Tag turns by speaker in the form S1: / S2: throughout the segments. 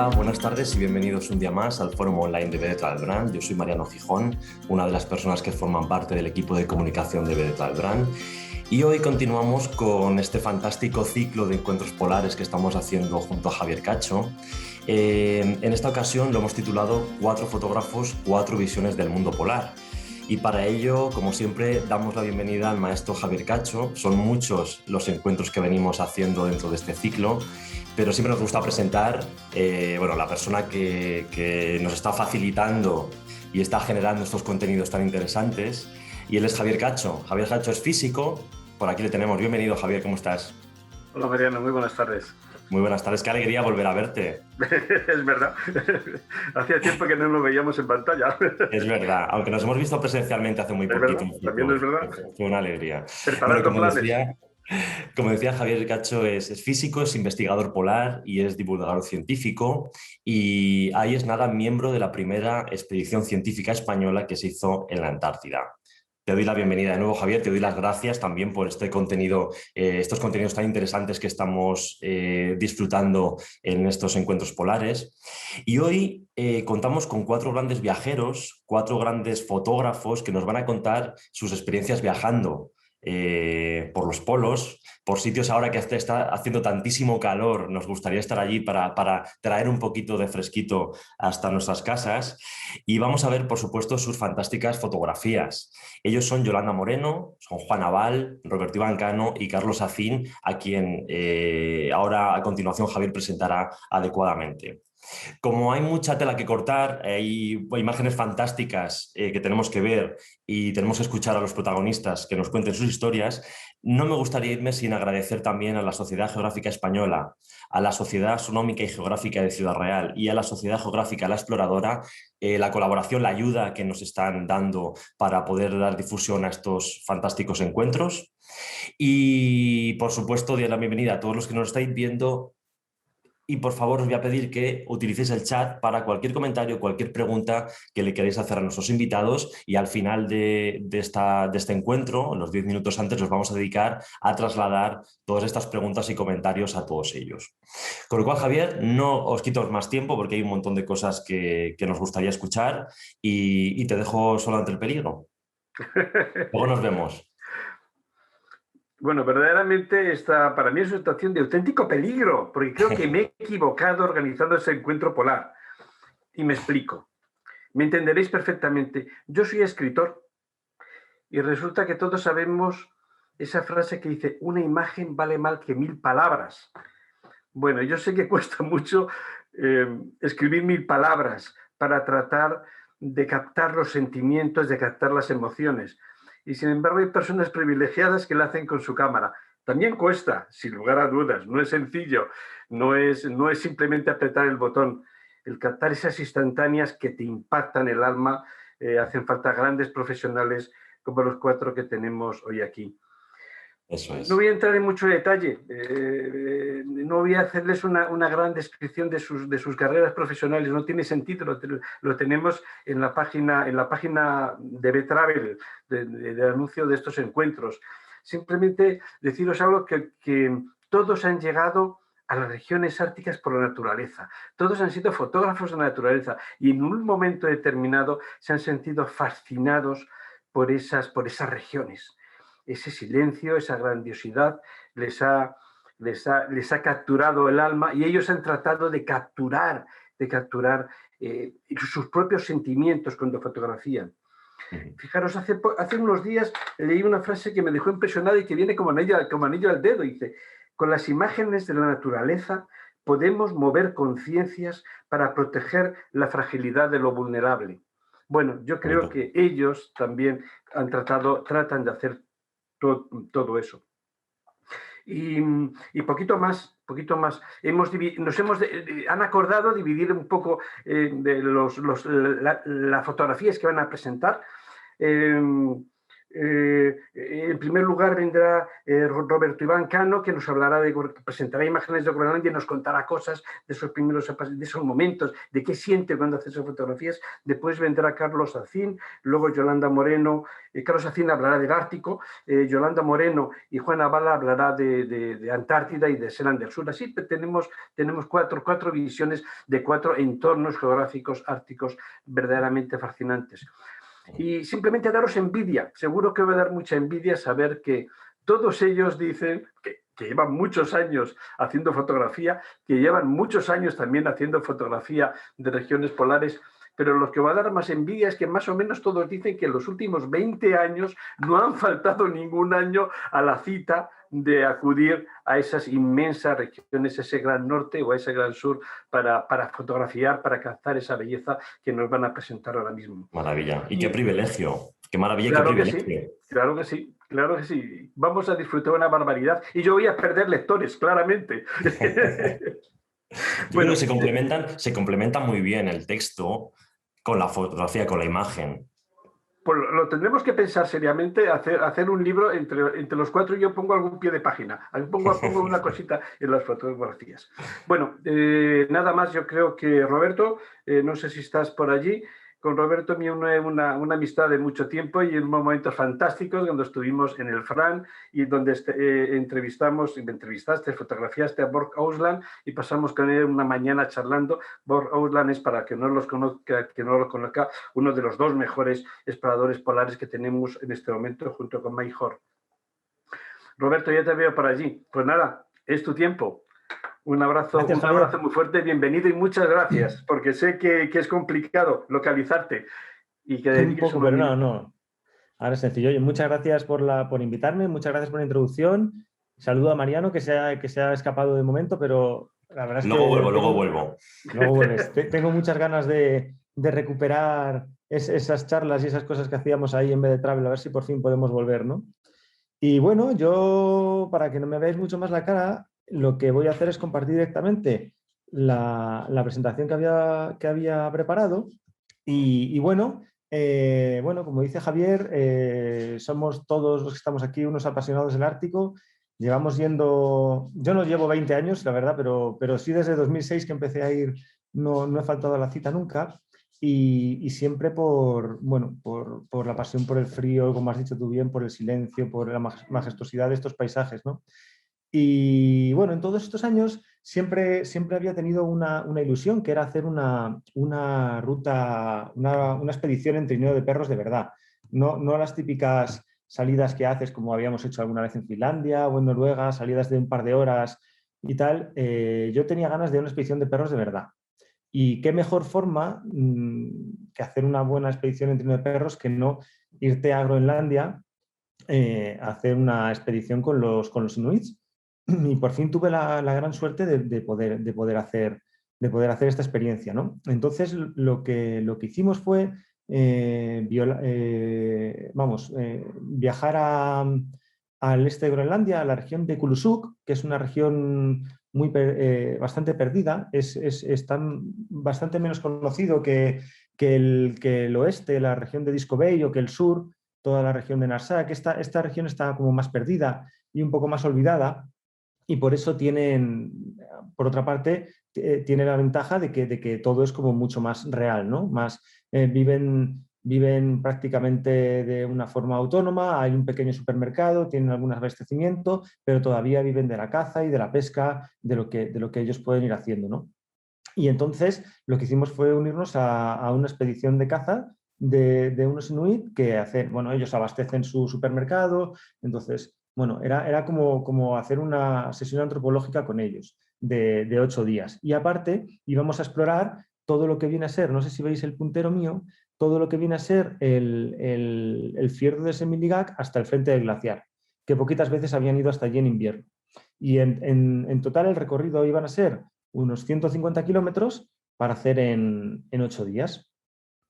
S1: Hola, buenas tardes y bienvenidos un día más al Fórum Online de Vedetal Brand. Yo soy Mariano Gijón, una de las personas que forman parte del equipo de comunicación de Vedetal Brand. Y hoy continuamos con este fantástico ciclo de encuentros polares que estamos haciendo junto a Javier Cacho. En esta ocasión lo hemos titulado 4 fotógrafos, 4 visiones del mundo polar. Y para ello, como siempre, damos la bienvenida al maestro Javier Cacho. Son muchos los encuentros que venimos haciendo dentro de este ciclo, pero siempre nos gusta presentar la persona que nos está facilitando y está generando estos contenidos tan interesantes. Y él es Javier Cacho. Javier Cacho es físico. Por aquí le tenemos. Bienvenido, Javier. ¿Cómo estás?
S2: Hola, Mariano. Muy buenas tardes.
S1: Muy buenas tardes. Qué alegría volver a verte.
S2: Es verdad. Hacía tiempo que no nos veíamos en pantalla.
S1: Es verdad. Aunque nos hemos visto presencialmente hace muy poquito.
S2: También es verdad.
S1: Fue una alegría.
S2: Preparando planes.
S1: Como decía, Javier Cacho es físico, es investigador polar y es divulgador científico. Y ahí es nada miembro de la primera expedición científica española que se hizo en la Antártida. Te doy la bienvenida de nuevo, Javier. Te doy las gracias también por este contenido, estos contenidos tan interesantes que estamos disfrutando en estos encuentros polares. Y hoy contamos con 4 grandes viajeros, 4 grandes fotógrafos que nos van a contar sus experiencias viajando por los polos, por sitios ahora que está haciendo tantísimo calor. Nos gustaría estar allí para traer un poquito de fresquito hasta nuestras casas. Y vamos a ver, por supuesto, sus fantásticas fotografías. Ellos son Yolanda Moreno, son Juan Aval, Roberto Iván Cano y Carlos Acín, a quien ahora a continuación Javier presentará adecuadamente. Como hay mucha tela que cortar, hay imágenes fantásticas que tenemos que ver y tenemos que escuchar a los protagonistas que nos cuenten sus historias, no me gustaría irme sin agradecer también a la Sociedad Geográfica Española, a la Sociedad Astronómica y Geográfica de Ciudad Real y a la Sociedad Geográfica La Exploradora la colaboración, la ayuda que nos están dando para poder dar difusión a estos fantásticos encuentros. Y, por supuesto, doy la bienvenida a todos los que nos estáis viendo. Y por favor os voy a pedir que utilicéis el chat para cualquier comentario, cualquier pregunta que le queréis hacer a nuestros invitados, y al final de este encuentro, los 10 minutos antes, los vamos a dedicar a trasladar todas estas preguntas y comentarios a todos ellos. Con lo cual, Javier, no os quito más tiempo porque hay un montón de cosas que nos gustaría escuchar y te dejo solo ante el peligro. Luego nos vemos.
S2: Bueno, verdaderamente para mí es una situación de auténtico peligro, porque creo que me he equivocado organizando ese encuentro polar. Y me explico. Me entenderéis perfectamente. Yo soy escritor y resulta que todos sabemos esa frase que dice: una imagen vale más que 1000 palabras. Bueno, yo sé que cuesta mucho escribir 1000 palabras para tratar de captar los sentimientos, de captar las emociones. Y sin embargo hay personas privilegiadas que lo hacen con su cámara. También cuesta, sin lugar a dudas, no es sencillo, no es simplemente apretar el botón. El captar esas instantáneas que te impactan el alma, hacen falta grandes profesionales como los 4 que tenemos hoy aquí.
S1: Eso es.
S2: No voy a entrar en mucho detalle, no voy a hacerles una gran descripción de sus carreras profesionales, no tiene sentido, lo tenemos en la página de Betravel, de anuncio de estos encuentros. Simplemente deciros algo que todos han llegado a las regiones árticas por la naturaleza, todos han sido fotógrafos de la naturaleza y en un momento determinado se han sentido fascinados por esas regiones. Ese silencio, esa grandiosidad les ha capturado el alma y ellos han tratado de capturar sus propios sentimientos cuando fotografían. Fijaros, hace unos días leí una frase que me dejó impresionada y que viene como anillo al dedo. Dice: con las imágenes de la naturaleza podemos mover conciencias para proteger la fragilidad de lo vulnerable. Bueno, yo creo que ellos también tratan de hacer todo eso. Y poquito más. Han acordado dividir un poco de las fotografías que van a presentar. En primer lugar vendrá Roberto Iván Cano, que nos hablará presentará imágenes de Groenlandia y nos contará cosas de esos primeros, de esos momentos, de qué siente cuando hace esas fotografías. Después vendrá Carlos Acín, luego Yolanda Moreno. Carlos Acín hablará del Ártico, Yolanda Moreno y Juana Bala hablará de Antártida y de Seland del Sur. Así tenemos cuatro visiones de 4 entornos geográficos árticos verdaderamente fascinantes. Y simplemente daros envidia, seguro que va a dar mucha envidia saber que todos ellos dicen que llevan muchos años haciendo fotografía, que llevan muchos años también haciendo fotografía de regiones polares, pero lo que va a dar más envidia es que más o menos todos dicen que en los últimos 20 años no han faltado ningún año a la cita de acudir a esas inmensas regiones, ese gran norte o ese gran sur, para fotografiar, para captar esa belleza que nos van a presentar ahora mismo.
S1: Maravilla. Y qué privilegio. Qué maravilla y qué
S2: Claro que
S1: privilegio.
S2: sí, claro que sí, claro que sí. Vamos a disfrutar una barbaridad. Y yo voy a perder lectores, claramente.
S1: Yo creo que se complementan muy bien el texto con la fotografía, con la imagen.
S2: Pues lo tendremos que pensar seriamente, hacer un libro entre los 4 y yo pongo algún pie de página, pongo una cosita en las fotografías. Bueno, nada más, yo creo que Roberto, no sé si estás por allí. Con Roberto me une una amistad de mucho tiempo y en momentos fantásticos cuando estuvimos en el Fran y donde entrevistaste, fotografiaste a Borg Ausland y pasamos con él una mañana charlando. Borg Ausland es, para que no lo conozca, uno de los 2 mejores exploradores polares que tenemos en este momento junto con Mike Horn. Roberto, ya te veo por allí. Pues nada, es tu tiempo. Un abrazo muy fuerte, bienvenido y muchas gracias, porque sé que es complicado localizarte y que dediques
S3: un poco, pero no. Ahora es sencillo. Oye, muchas gracias por invitarme, muchas gracias por la introducción. Saludo a Mariano, que se ha escapado de momento, pero la verdad es
S1: luego
S3: que...
S1: Luego vuelvo.
S3: Luego vuelves. Tengo muchas ganas de recuperar esas charlas y esas cosas que hacíamos ahí en vez de Travel, a ver si por fin podemos volver, ¿no? Y bueno, yo, para que no me veáis mucho más la cara, lo que voy a hacer es compartir directamente la presentación que había preparado. Y bueno, como dice Javier, somos todos los que estamos aquí unos apasionados del Ártico. Llevamos yendo, yo no llevo 20 años, la verdad, pero sí desde 2006 que empecé a ir, no he faltado a la cita nunca. Y siempre por la pasión por el frío, como has dicho tú bien, por el silencio, por la majestuosidad de estos paisajes, ¿no? Y bueno, en todos estos años siempre había tenido una ilusión, que era hacer una ruta, una expedición en trineo de perros de verdad. No las típicas salidas que haces como habíamos hecho alguna vez en Finlandia o en Noruega, salidas de un par de horas y tal. Yo tenía ganas de una expedición de perros de verdad. Y qué mejor forma que hacer una buena expedición en trineo de perros que no irte a Groenlandia a hacer una expedición con los inuits. Y por fin tuve la gran suerte de poder hacer esta experiencia, ¿no? Entonces lo que hicimos fue viajar al este de Groenlandia, a la región de Kulusuk, que es una región bastante perdida, está bastante menos conocido que el oeste, la región de Disko Bay, o que el sur, toda la región de Narsak. Esta región está como más perdida y un poco más olvidada, y por eso por otra parte, tiene la ventaja de que todo es como mucho más real, ¿no? Viven prácticamente de una forma autónoma, hay un pequeño supermercado, tienen algún abastecimiento, pero todavía viven de la caza y de la pesca, de lo que ellos pueden ir haciendo, ¿no? Y entonces lo que hicimos fue unirnos a una expedición de caza de unos inuit que ellos abastecen su supermercado. Entonces, era como hacer una sesión antropológica con ellos de 8 días. Y aparte íbamos a explorar todo lo que viene a ser, no sé si veis el puntero mío, todo lo que viene a ser el fiordo de Semiligak hasta el frente del glaciar, que poquitas veces habían ido hasta allí en invierno. Y en total el recorrido iban a ser unos 150 kilómetros para hacer en 8 días.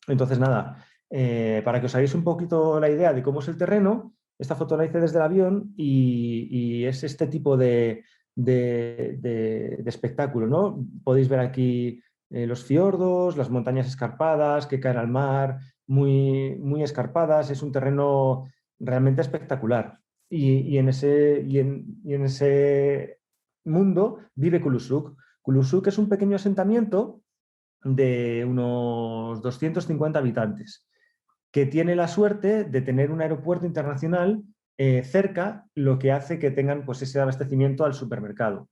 S3: Entonces, nada, para que os hagáis un poquito la idea de cómo es el terreno, esta foto la hice desde el avión y es este tipo de espectáculo, ¿no? Podéis ver aquí los fiordos, las montañas escarpadas que caen al mar, muy, muy escarpadas. Es un terreno realmente espectacular. Y en ese mundo vive Kulusuk. Kulusuk es un pequeño asentamiento de unos 250 habitantes, que tiene la suerte de tener un aeropuerto internacional cerca, lo que hace que tengan pues, ese abastecimiento al supermercado.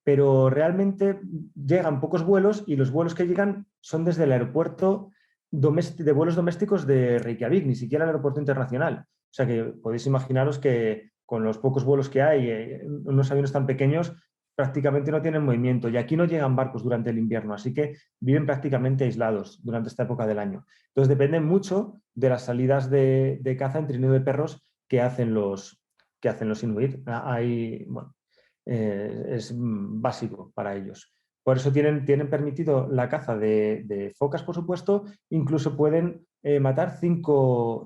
S3: Pero realmente llegan pocos vuelos y los vuelos que llegan son desde el aeropuerto de vuelos domésticos de Reykjavik, ni siquiera el aeropuerto internacional. O sea que podéis imaginaros que con los pocos vuelos que hay, unos aviones tan pequeños, prácticamente no tienen movimiento. Y aquí no llegan barcos durante el invierno, así que viven prácticamente aislados durante esta época del año. Entonces dependen mucho de las salidas de caza en trineo de perros que hacen los inuit. Hay, bueno, es básico para ellos. Por eso tienen permitido la caza de focas, por supuesto, incluso pueden matar 5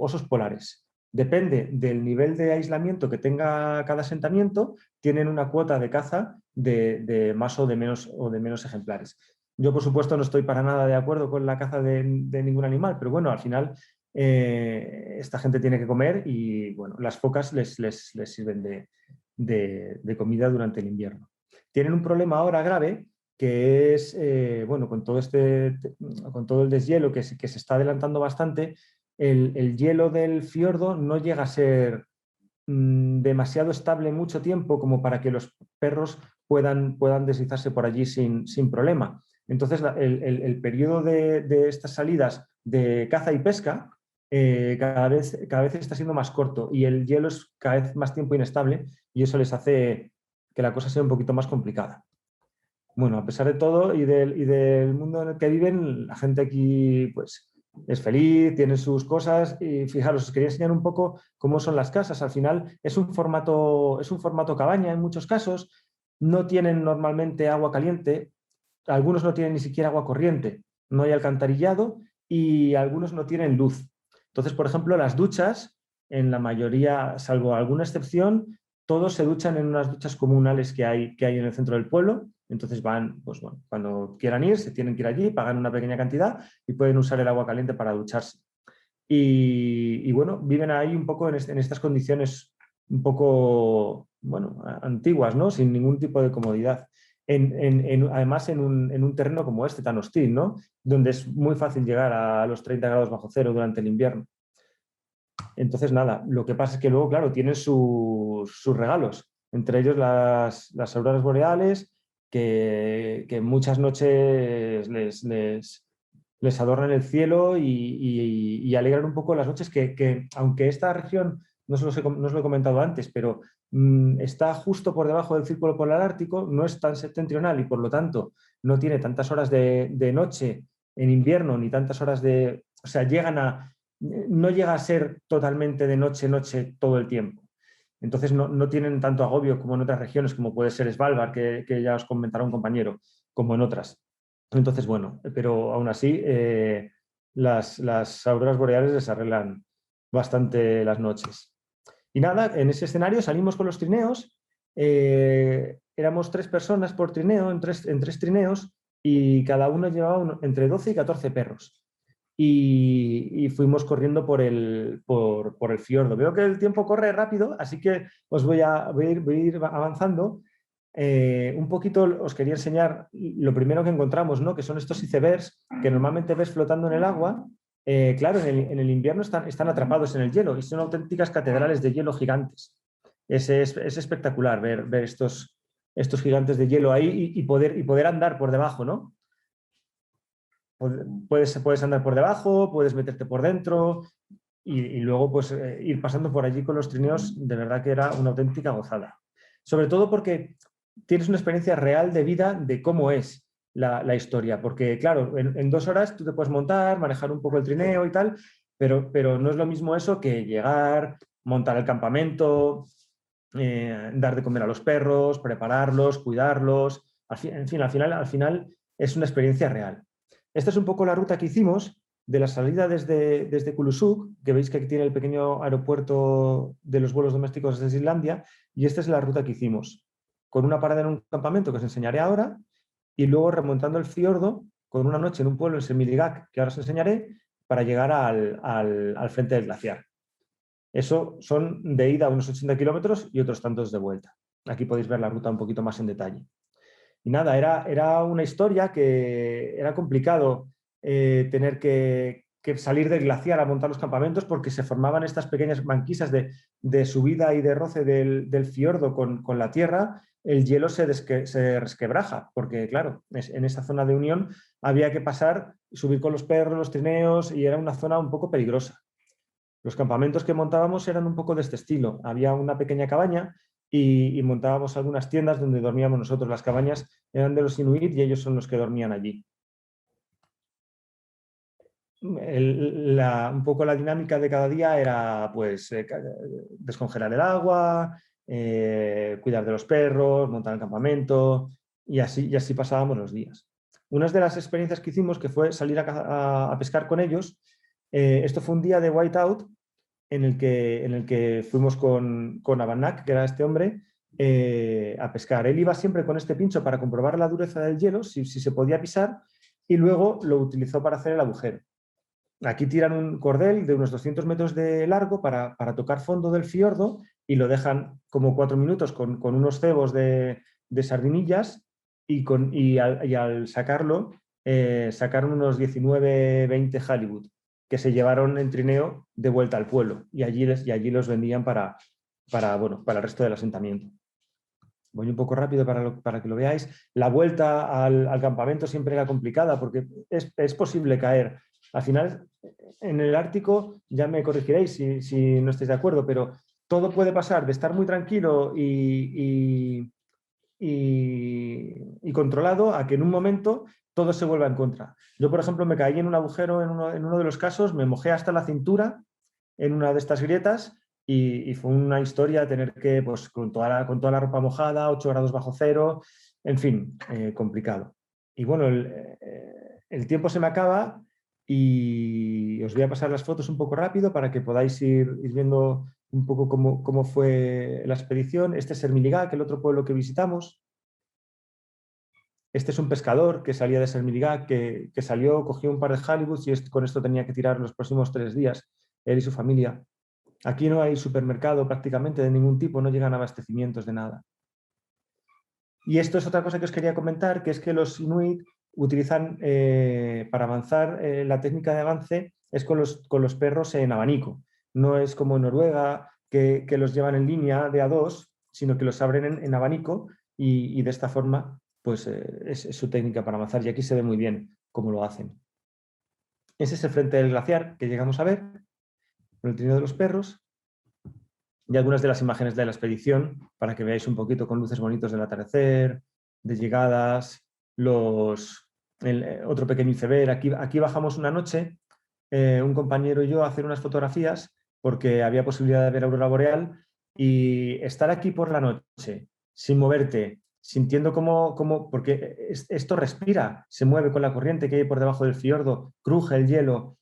S3: osos polares. Depende del nivel de aislamiento que tenga cada asentamiento, tienen una cuota de caza de más o de menos ejemplares. Yo, por supuesto, no estoy para nada de acuerdo con la caza de ningún animal, pero bueno, al final esta gente tiene que comer y bueno, las focas les sirven de comida durante el invierno. Tienen un problema ahora grave que es, bueno, con todo el deshielo que se está adelantando bastante, el hielo del fiordo no llega a ser demasiado estable mucho tiempo como para que los perros puedan deslizarse por allí sin problema. Entonces, el periodo de estas salidas de caza y pesca cada vez está siendo más corto y el hielo es cada vez más tiempo inestable y eso les hace que la cosa sea un poquito más complicada. Bueno, a pesar de todo y del mundo en el que viven, la gente aquí pues, es feliz, tiene sus cosas y fijaros, os quería enseñar un poco cómo son las casas. Al final es un formato cabaña en muchos casos, no tienen normalmente agua caliente, algunos no tienen ni siquiera agua corriente, no hay alcantarillado y algunos no tienen luz. Entonces, por ejemplo, las duchas, en la mayoría, salvo alguna excepción, todos se duchan en unas duchas comunales que hay en el centro del pueblo. Entonces van, pues bueno, cuando quieran ir, se tienen que ir allí, pagan una pequeña cantidad y pueden usar el agua caliente para ducharse. Y bueno, viven ahí un poco en estas condiciones un poco, bueno, antiguas, ¿no? Sin ningún tipo de comodidad. Además, en un terreno como este, tan hostil, ¿no? Donde es muy fácil llegar a los 30 grados bajo cero durante el invierno. Entonces, nada, lo que pasa es que luego, claro, tienen sus regalos, entre ellos las auroras boreales, que muchas noches les adornan el cielo y alegran un poco las noches que aunque esta región, no os lo he comentado antes, pero está justo por debajo del círculo polar ártico, no es tan septentrional y por lo tanto no tiene tantas horas de noche en invierno ni tantas horas o sea, no llega a ser totalmente de noche todo el tiempo. Entonces no tienen tanto agobio como en otras regiones, como puede ser Svalbard, que ya os comentará un compañero, como en otras. Entonces, bueno, pero aún así las auroras boreales les arreglan bastante las noches. Y nada, en ese escenario salimos con los trineos, éramos 3 personas por trineo, en tres trineos, y cada uno llevaba entre 12 y 14 perros. Y fuimos corriendo por el fiordo. Veo que el tiempo corre rápido, así que os voy a ir avanzando. Un poquito os quería enseñar lo primero que encontramos, ¿no? Que son estos icebergs que normalmente ves flotando en el agua. Claro, en el invierno están atrapados en el hielo y son auténticas catedrales de hielo gigantes. Es espectacular ver estos gigantes de hielo ahí y poder andar por debajo, ¿no? Puedes andar por debajo, puedes meterte por dentro y luego pues, ir pasando por allí con los trineos, de verdad que era una auténtica gozada. Sobre todo porque tienes una experiencia real de vida de cómo es la historia, porque claro, en 2 horas tú te puedes montar, manejar un poco el trineo y tal, pero no es lo mismo eso que llegar, montar el campamento, dar de comer a los perros, prepararlos, cuidarlos, en fin, al final es una experiencia real. Esta es un poco la ruta que hicimos de la salida desde Kulusuk, que veis que aquí tiene el pequeño aeropuerto de los vuelos domésticos desde Islandia, y esta es la ruta que hicimos, con una parada en un campamento que os enseñaré ahora, y luego remontando el fiordo con una noche en un pueblo en Semiligak, que ahora os enseñaré, para llegar al frente del glaciar. Eso son de ida unos 80 kilómetros y otros tantos de vuelta. Aquí podéis ver la ruta un poquito más en detalle. Y nada, era una historia que era complicado tener que salir del glaciar a montar los campamentos porque se formaban estas pequeñas banquisas de subida y de roce del fiordo con la tierra. El hielo se resquebraja porque, claro, en esa zona de unión había que pasar, subir con los perros, los trineos, y era una zona un poco peligrosa. Los campamentos que montábamos eran un poco de este estilo. Había una pequeña cabaña y montábamos algunas tiendas donde dormíamos nosotros. Las cabañas eran de los inuit y ellos son los que dormían allí. Un poco la dinámica de cada día era pues descongelar el agua, cuidar de los perros, montar el campamento y así pasábamos los días. Una de las experiencias que hicimos que fue salir a pescar con ellos. Esto fue un día de whiteout en el que fuimos con Abanak, que era este hombre, a pescar. Él iba siempre con este pincho para comprobar la dureza del hielo, si se podía pisar, y luego lo utilizó para hacer el agujero. Aquí tiran un cordel de unos 200 metros de largo para tocar fondo del fiordo y lo dejan como 4 minutos con unos cebos de sardinillas y al sacarlo sacaron unos 19-20 halibut que se llevaron en trineo de vuelta al pueblo y allí los vendían para el resto del asentamiento. Voy un poco rápido para que lo veáis. La vuelta al campamento siempre era complicada porque es posible caer. Al final, en el Ártico, ya me corregiréis si no estáis de acuerdo, pero todo puede pasar de estar muy tranquilo y controlado a que en un momento todo se vuelva en contra. Yo, por ejemplo, me caí en un agujero en uno de los casos, me mojé hasta la cintura en una de estas grietas y fue una historia tener que, pues, con toda la ropa mojada, 8 grados bajo cero, en fin, complicado. Y bueno, el tiempo se me acaba y os voy a pasar las fotos un poco rápido para que podáis ir viendo un poco cómo fue la expedición. Este es Sermiligá, el otro pueblo que visitamos. Este es un pescador que salía de Sermiligá, que salió, cogió un par de halibuts y con esto tenía que tirar los próximos 3 días, él y su familia. Aquí no hay supermercado prácticamente de ningún tipo, no llegan abastecimientos de nada. Y esto es otra cosa que os quería comentar, que es que los inuit utilizan para avanzar, la técnica de avance es con los perros en abanico. No es como en Noruega, que los llevan en línea de a dos, sino que los abren en abanico y de esta forma pues, es su técnica para avanzar. Y aquí se ve muy bien cómo lo hacen. Ese es el frente del glaciar que llegamos a ver, con el trineo de los perros. Y algunas de las imágenes de la expedición para que veáis un poquito con luces bonitos del atardecer, de llegadas, otro pequeño iceberg. Aquí bajamos una noche, un compañero y yo, a hacer unas fotografías porque había posibilidad de ver aurora boreal y estar aquí por la noche, sin moverte, sintiendo porque esto respira, se mueve con la corriente que hay por debajo del fiordo, cruje el hielo,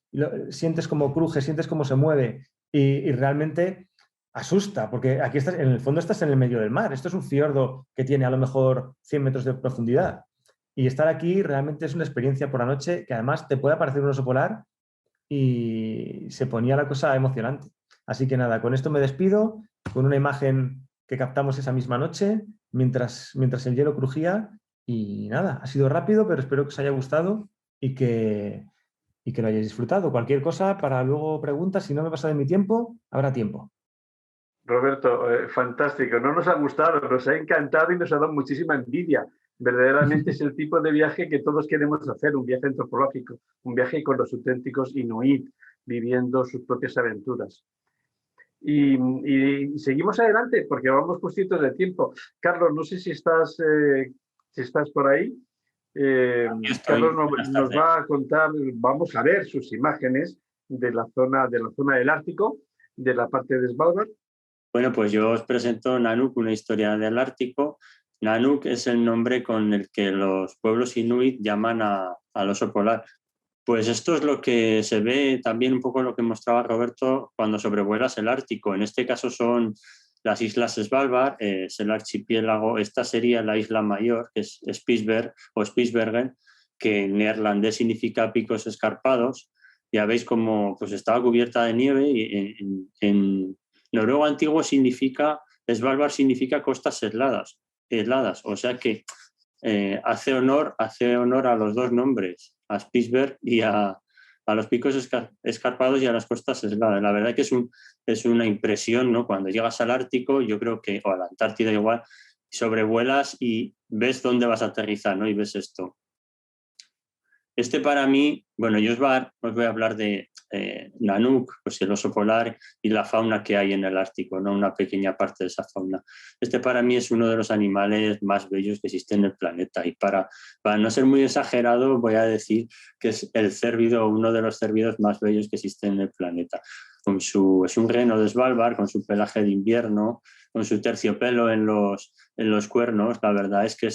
S3: sientes cómo cruje, sientes cómo se mueve y realmente asusta, porque aquí estás, en el fondo estás en el medio del mar. Esto es un fiordo que tiene a lo mejor 100 metros de profundidad. Y estar aquí realmente es una experiencia por la noche que además te puede parecer un oso polar y se ponía la cosa emocionante. Así que nada, con esto me despido, con una imagen que captamos esa misma noche mientras el hielo crujía. Y nada, ha sido rápido, pero espero que os haya gustado y que lo hayáis disfrutado. Cualquier cosa para luego preguntas, si no me pasa de mi tiempo, habrá tiempo.
S2: Roberto, fantástico. No nos ha gustado, nos ha encantado y nos ha dado muchísima envidia. Verdaderamente es el tipo de viaje que todos queremos hacer, un viaje antropológico, un viaje con los auténticos inuit, viviendo sus propias aventuras. Y seguimos adelante porque vamos justitos de tiempo. Carlos, no sé si estás por ahí. Carlos nos va a contar, vamos a ver sus imágenes de la zona del Ártico, de la parte de Svalbard.
S4: Bueno, pues yo os presento Nanook, una historia del Ártico. Nanook es el nombre con el que los pueblos inuit llaman al oso polar. Pues esto es lo que se ve también un poco lo que mostraba Roberto cuando sobrevuelas el Ártico. En este caso son las islas Svalbard, es el archipiélago. Esta sería la isla mayor, que es Spitsbergen o Spitsbergen, que en neerlandés significa picos escarpados. Ya veis cómo pues, estaba cubierta de nieve y noruego antiguo significa, Svalbard significa costas heladas, o sea que hace honor a los dos nombres, a Spitsbergen y a los picos escarpados y a las costas heladas. La verdad que es una impresión, ¿no? Cuando llegas al Ártico, yo creo que, o a la Antártida igual, sobrevuelas y ves dónde vas a aterrizar, ¿no? Y ves esto. Este para mí, bueno, yo os voy a hablar de Nanook, pues el oso polar y la fauna que hay en el Ártico, ¿no? Una pequeña parte de esa fauna. Este para mí es uno de los animales más bellos que existen en el planeta y para no ser muy exagerado voy a decir que es el cérvido, uno de los cérvidos más bellos que existen en el planeta. Es un reno de Svalbard con su pelaje de invierno, con su terciopelo en los cuernos. La verdad es que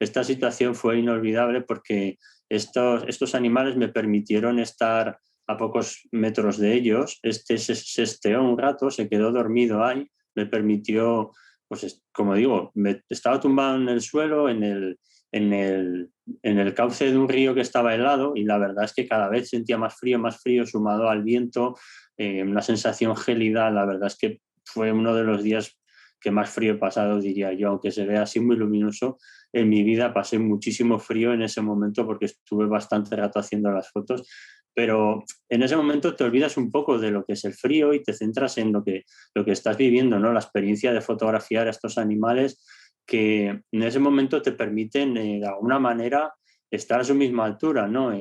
S4: esta situación fue inolvidable porque estos animales me permitieron estar a pocos metros de ellos. Se esteó un rato, se quedó dormido ahí, me permitió, pues como digo, estaba tumbado en el suelo, en el cauce de un río que estaba helado y la verdad es que cada vez sentía más frío sumado al viento, una sensación gélida. La verdad es que fue uno de los días que más frío he pasado, diría yo, aunque se vea así muy luminoso. En mi vida pasé muchísimo frío en ese momento porque estuve bastante rato haciendo las fotos, pero en ese momento te olvidas un poco de lo que es el frío y te centras en lo que estás viviendo, ¿no? La experiencia de fotografiar a estos animales que en ese momento te permiten de alguna manera estar a su misma altura, ¿no?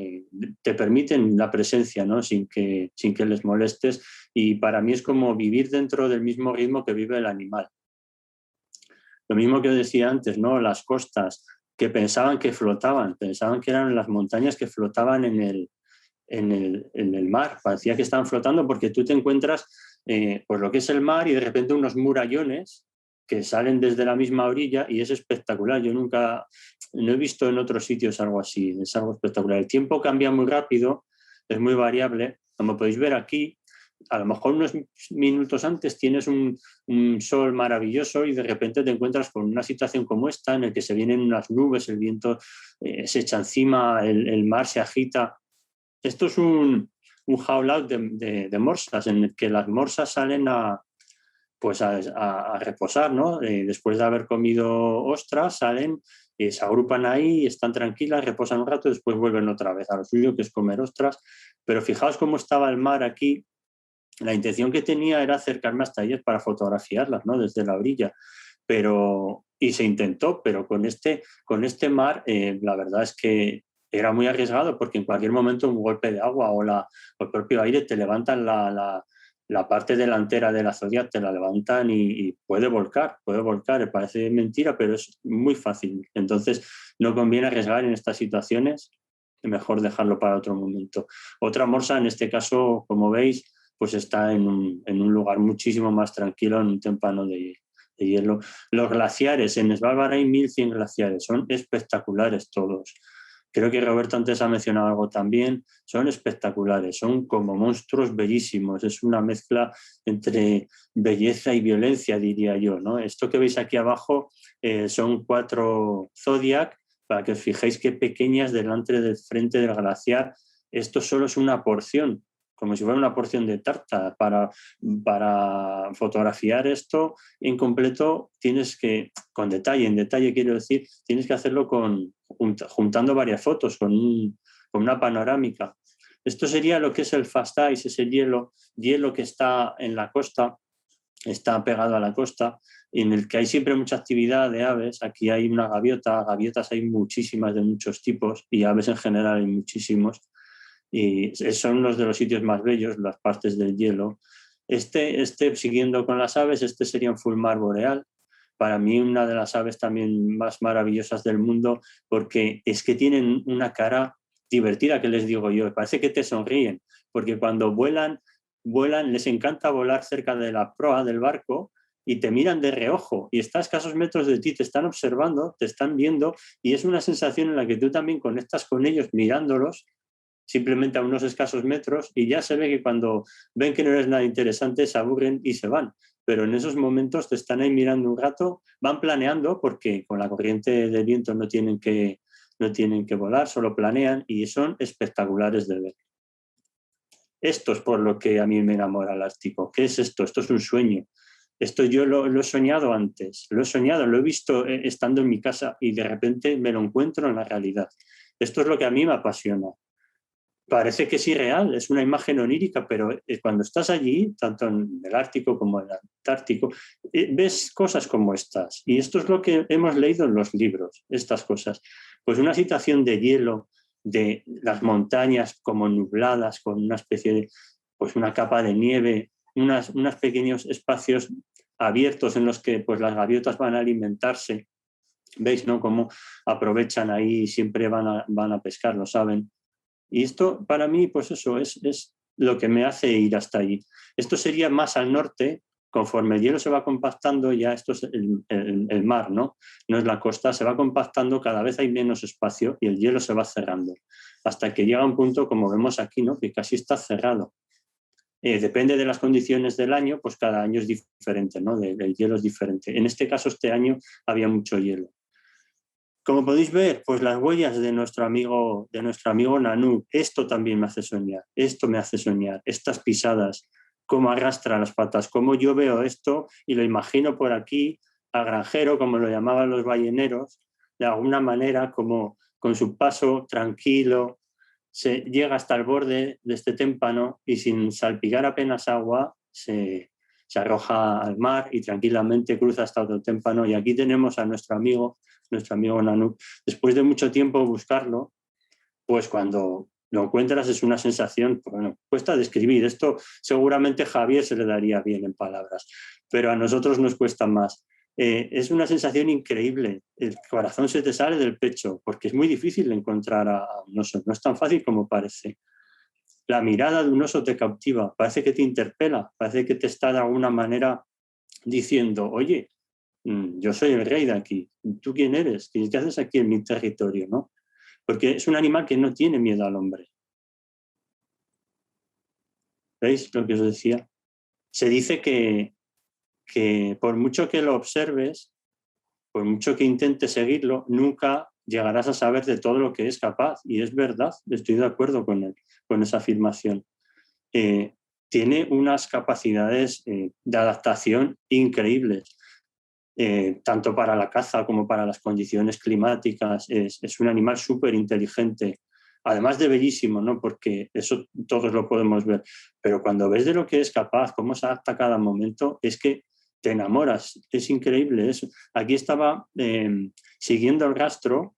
S4: Te permiten la presencia, ¿no? Sin que les molestes, y para mí es como vivir dentro del mismo ritmo que vive el animal. Lo mismo que decía antes, ¿no? Las costas, que pensaban que flotaban, pensaban que eran las montañas que flotaban en el mar. Parecía que estaban flotando porque tú te encuentras pues lo que es el mar y de repente unos murallones que salen desde la misma orilla y es espectacular. Yo no he visto en otros sitios algo así, es algo espectacular. El tiempo cambia muy rápido, es muy variable. Como podéis ver aquí, a lo mejor unos minutos antes tienes un sol maravilloso y de repente te encuentras con una situación como esta en la que se vienen unas nubes, el viento se echa encima, el mar se agita. Esto es un jaul-out de morsas, en el que las morsas salen a reposar, ¿no? Después de haber comido ostras, salen, se agrupan ahí, están tranquilas, reposan un rato y después vuelven otra vez a lo suyo, que es comer ostras. Pero fijaos cómo estaba el mar aquí. La intención que tenía era acercarme hasta ellas para fotografiarlas, ¿no? Desde la orilla. Y se intentó, pero con este mar, la verdad es que era muy arriesgado porque en cualquier momento un golpe de agua o el propio aire te levantan la parte delantera de la Zodiac, te la levantan y puede volcar. Parece mentira, pero es muy fácil. Entonces no conviene arriesgar en estas situaciones, es mejor dejarlo para otro momento. Otra morsa, en este caso, como veis, pues está en un lugar muchísimo más tranquilo, en un témpano de hielo. Los glaciares, en Svalbard hay 1100 glaciares, son espectaculares todos. Creo que Roberto antes ha mencionado algo también, son espectaculares, son como monstruos bellísimos, es una mezcla entre belleza y violencia, diría yo, ¿no? Esto que veis aquí abajo son 4 Zodiac, para que os fijéis qué pequeñas delante del frente del glaciar. Esto solo es una porción, como si fuera una porción de tarta. Para fotografiar esto en completo tienes que, en detalle quiero decir, tienes que hacerlo juntando varias fotos con una panorámica. Esto sería lo que es el fast ice, ese hielo que está en la costa, está pegado a la costa, en el que hay siempre mucha actividad de aves. Aquí hay una gaviota, gaviotas hay muchísimas de muchos tipos y aves en general hay muchísimos. Y son unos de los sitios más bellos, las partes del hielo. Siguiendo con las aves, sería un fulmar boreal. Para mí una de las aves también más maravillosas del mundo, porque es que tienen una cara divertida, que les digo yo, parece que te sonríen, porque cuando vuelan, les encanta volar cerca de la proa del barco y te miran de reojo y estás a escasos metros de ti, te están observando, te están viendo, y es una sensación en la que tú también conectas con ellos mirándolos simplemente a unos escasos metros, y ya se ve que cuando ven que no eres nada interesante se aburren y se van. Pero en esos momentos te están ahí mirando un rato, van planeando porque con la corriente del viento no tienen que volar, solo planean y son espectaculares de ver. Esto es por lo que a mí me enamora el Ártico. ¿Qué es esto? Esto es un sueño. Esto yo lo he soñado antes, lo he soñado, lo he visto estando en mi casa y de repente me lo encuentro en la realidad. Esto es lo que a mí me apasiona. Parece que es irreal, es una imagen onírica, pero cuando estás allí, tanto en el Ártico como en el Antártico, ves cosas como estas. Y esto es lo que hemos leído en los libros, estas cosas. Pues una situación de hielo, de las montañas como nubladas, con una especie de, pues una capa de nieve, unos pequeños espacios abiertos en los que pues, las gaviotas van a alimentarse. ¿Veis, no? Cómo aprovechan ahí y siempre van a pescar, lo saben. Y esto para mí, pues eso, es lo que me hace ir hasta allí. Esto sería más al norte, conforme el hielo se va compactando, ya esto es el mar, ¿no? No es la costa, se va compactando, cada vez hay menos espacio y el hielo se va cerrando. Hasta que llega un punto, como vemos aquí, ¿no? Que casi está cerrado. Depende de las condiciones del año, pues cada año es diferente, ¿no? El hielo es diferente. En este caso, este año había mucho hielo. Como podéis ver, pues las huellas de nuestro amigo Nanook, esto también me hace soñar, esto me hace soñar, estas pisadas, cómo arrastra las patas, cómo yo veo esto y lo imagino por aquí al granjero, como lo llamaban los balleneros, de alguna manera, como con su paso tranquilo, se llega hasta el borde de este témpano y sin salpicar apenas agua se arroja al mar y tranquilamente cruza hasta otro témpano. Y aquí tenemos a nuestro amigo Nanook. Después de mucho tiempo buscarlo, pues cuando lo encuentras es una sensación, bueno, cuesta describir. Esto seguramente Javier se le daría bien en palabras, pero a nosotros nos cuesta más. Es una sensación increíble. El corazón se te sale del pecho porque es muy difícil encontrar a un oso. No es tan fácil como parece. La mirada de un oso te cautiva, parece que te interpela, parece que te está de alguna manera diciendo, oye, yo soy el rey de aquí, ¿tú quién eres? ¿Qué haces aquí en mi territorio? ¿No? Porque es un animal que no tiene miedo al hombre. ¿Veis lo que os decía? Se dice que por mucho que lo observes, por mucho que intentes seguirlo, nunca llegarás a saber de todo lo que es capaz. Y es verdad, estoy de acuerdo con esa afirmación. Tiene unas capacidades de adaptación increíbles. Tanto para la caza como para las condiciones climáticas. Es un animal súper inteligente, además de bellísimo, ¿no? Porque eso todos lo podemos ver. Pero cuando ves de lo que es capaz, cómo se adapta a cada momento, es que te enamoras. Es increíble eso. Aquí estaba siguiendo el rastro,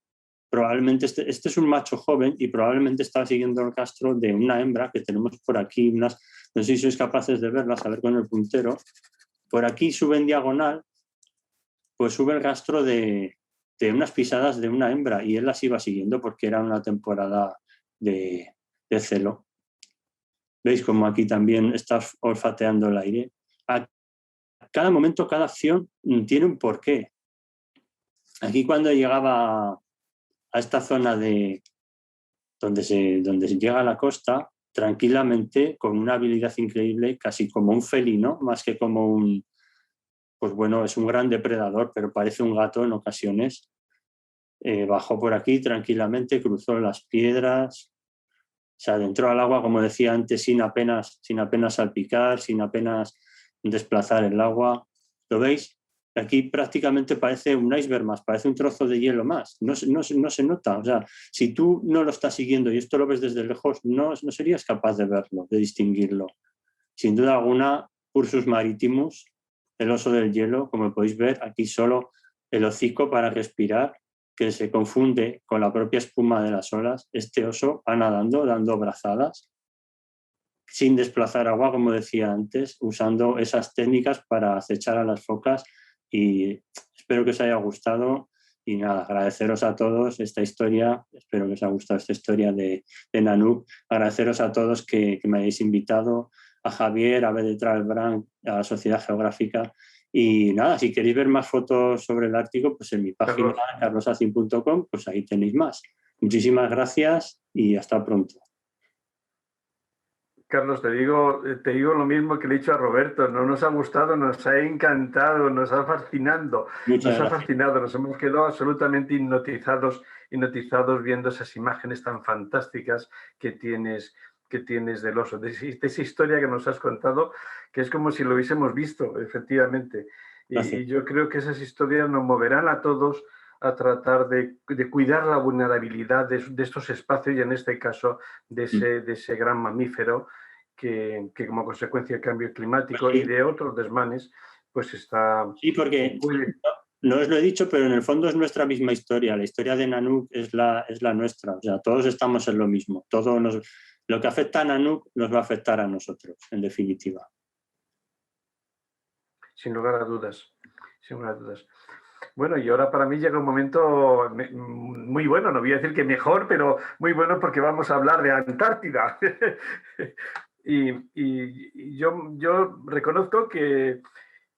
S4: probablemente este es un macho joven y probablemente estaba siguiendo el rastro de una hembra que tenemos por aquí, no sé si sois capaces de verlas, a ver con el puntero. Por aquí sube en diagonal, pues sube el rastro de unas pisadas de una hembra y él las iba siguiendo porque era una temporada de celo. ¿Veis cómo aquí también está olfateando el aire? A cada momento, cada acción tiene un porqué. Aquí cuando llegaba a esta zona donde se llega a la costa, tranquilamente, con una habilidad increíble, casi como un felino, más que como un... Pues bueno, es un gran depredador, pero parece un gato en ocasiones. Bajó por aquí tranquilamente, cruzó las piedras, se adentró al agua, como decía antes, sin apenas salpicar, sin apenas desplazar el agua. ¿Lo veis? Aquí prácticamente parece un iceberg más, parece un trozo de hielo más. No se nota. O sea, si tú no lo estás siguiendo y esto lo ves desde lejos, no serías capaz de verlo, de distinguirlo. Sin duda alguna, Ursus maritimus, el oso del hielo, como podéis ver, aquí solo el hocico para respirar, que se confunde con la propia espuma de las olas. Este oso va nadando, dando brazadas, sin desplazar agua, como decía antes, usando esas técnicas para acechar a las focas. Y espero que os haya gustado. Y nada, agradeceros a todos esta historia, espero que os haya gustado esta historia de Nanook. Agradeceros a todos que me hayáis invitado, a Javier, a BD Travel Brand, a la Sociedad Geográfica. Y nada, si queréis ver más fotos sobre el Ártico, pues en mi página carlosacin.com, pues ahí tenéis más. Muchísimas gracias y hasta pronto.
S2: Carlos, te digo lo mismo que le he dicho a Roberto. No nos ha gustado, nos ha encantado, nos ha fascinado. Nos hemos quedado absolutamente hipnotizados viendo esas imágenes tan fantásticas que tienes que tienes del oso, de esa historia que nos has contado, que es como si lo hubiésemos visto, efectivamente. Y yo creo que esas historias nos moverán a todos a tratar de cuidar la vulnerabilidad de estos espacios y en este caso de ese gran mamífero que como consecuencia del cambio climático y de otros desmanes, pues está...
S4: Sí, porque no os lo he dicho, pero en el fondo es nuestra misma historia. La historia de Nanook es la nuestra. O sea, todos estamos en lo mismo. Lo que afecta a Nanook nos va a afectar a nosotros, en definitiva.
S2: Sin lugar a dudas. Sin lugar a dudas. Bueno, y ahora para mí llega un momento muy bueno, no voy a decir que mejor, pero muy bueno porque vamos a hablar de Antártida. y yo reconozco que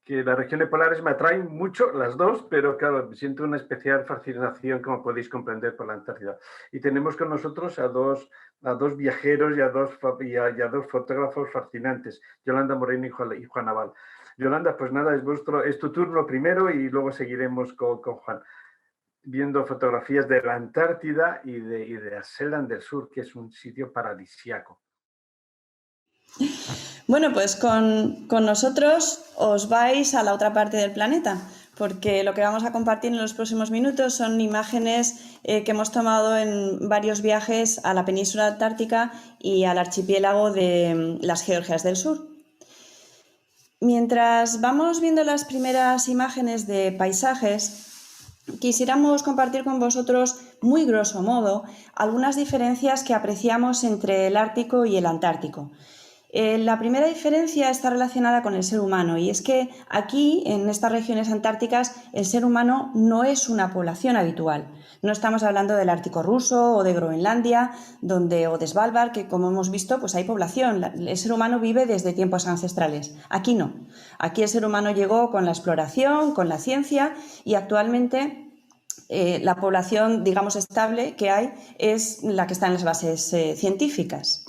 S2: las regiones polares me atraen mucho, las dos, pero claro, siento una especial fascinación, como podéis comprender, por la Antártida. Y tenemos con nosotros a dos viajeros y a dos fotógrafos fascinantes, Yolanda Moreno y Juan Naval. Yolanda, pues nada, es tu turno primero y luego seguiremos con Juan, viendo fotografías de la Antártida y de Seeland del Sur, que es un sitio paradisíaco.
S5: Bueno, pues con nosotros os vais a la otra parte del planeta, porque lo que vamos a compartir en los próximos minutos son imágenes que hemos tomado en varios viajes a la península antártica y al archipiélago de las Georgias del Sur. Mientras vamos viendo las primeras imágenes de paisajes, quisiéramos compartir con vosotros, muy grosso modo, algunas diferencias que apreciamos entre el Ártico y el Antártico. La primera diferencia está relacionada con el ser humano, y es que aquí, en estas regiones antárticas, el ser humano no es una población habitual. No estamos hablando del Ártico ruso o de Groenlandia o de Svalbard, que como hemos visto, pues hay población. El ser humano vive desde tiempos ancestrales. Aquí no. Aquí el ser humano llegó con la exploración, con la ciencia, y actualmente la población, digamos, estable que hay es la que está en las bases científicas.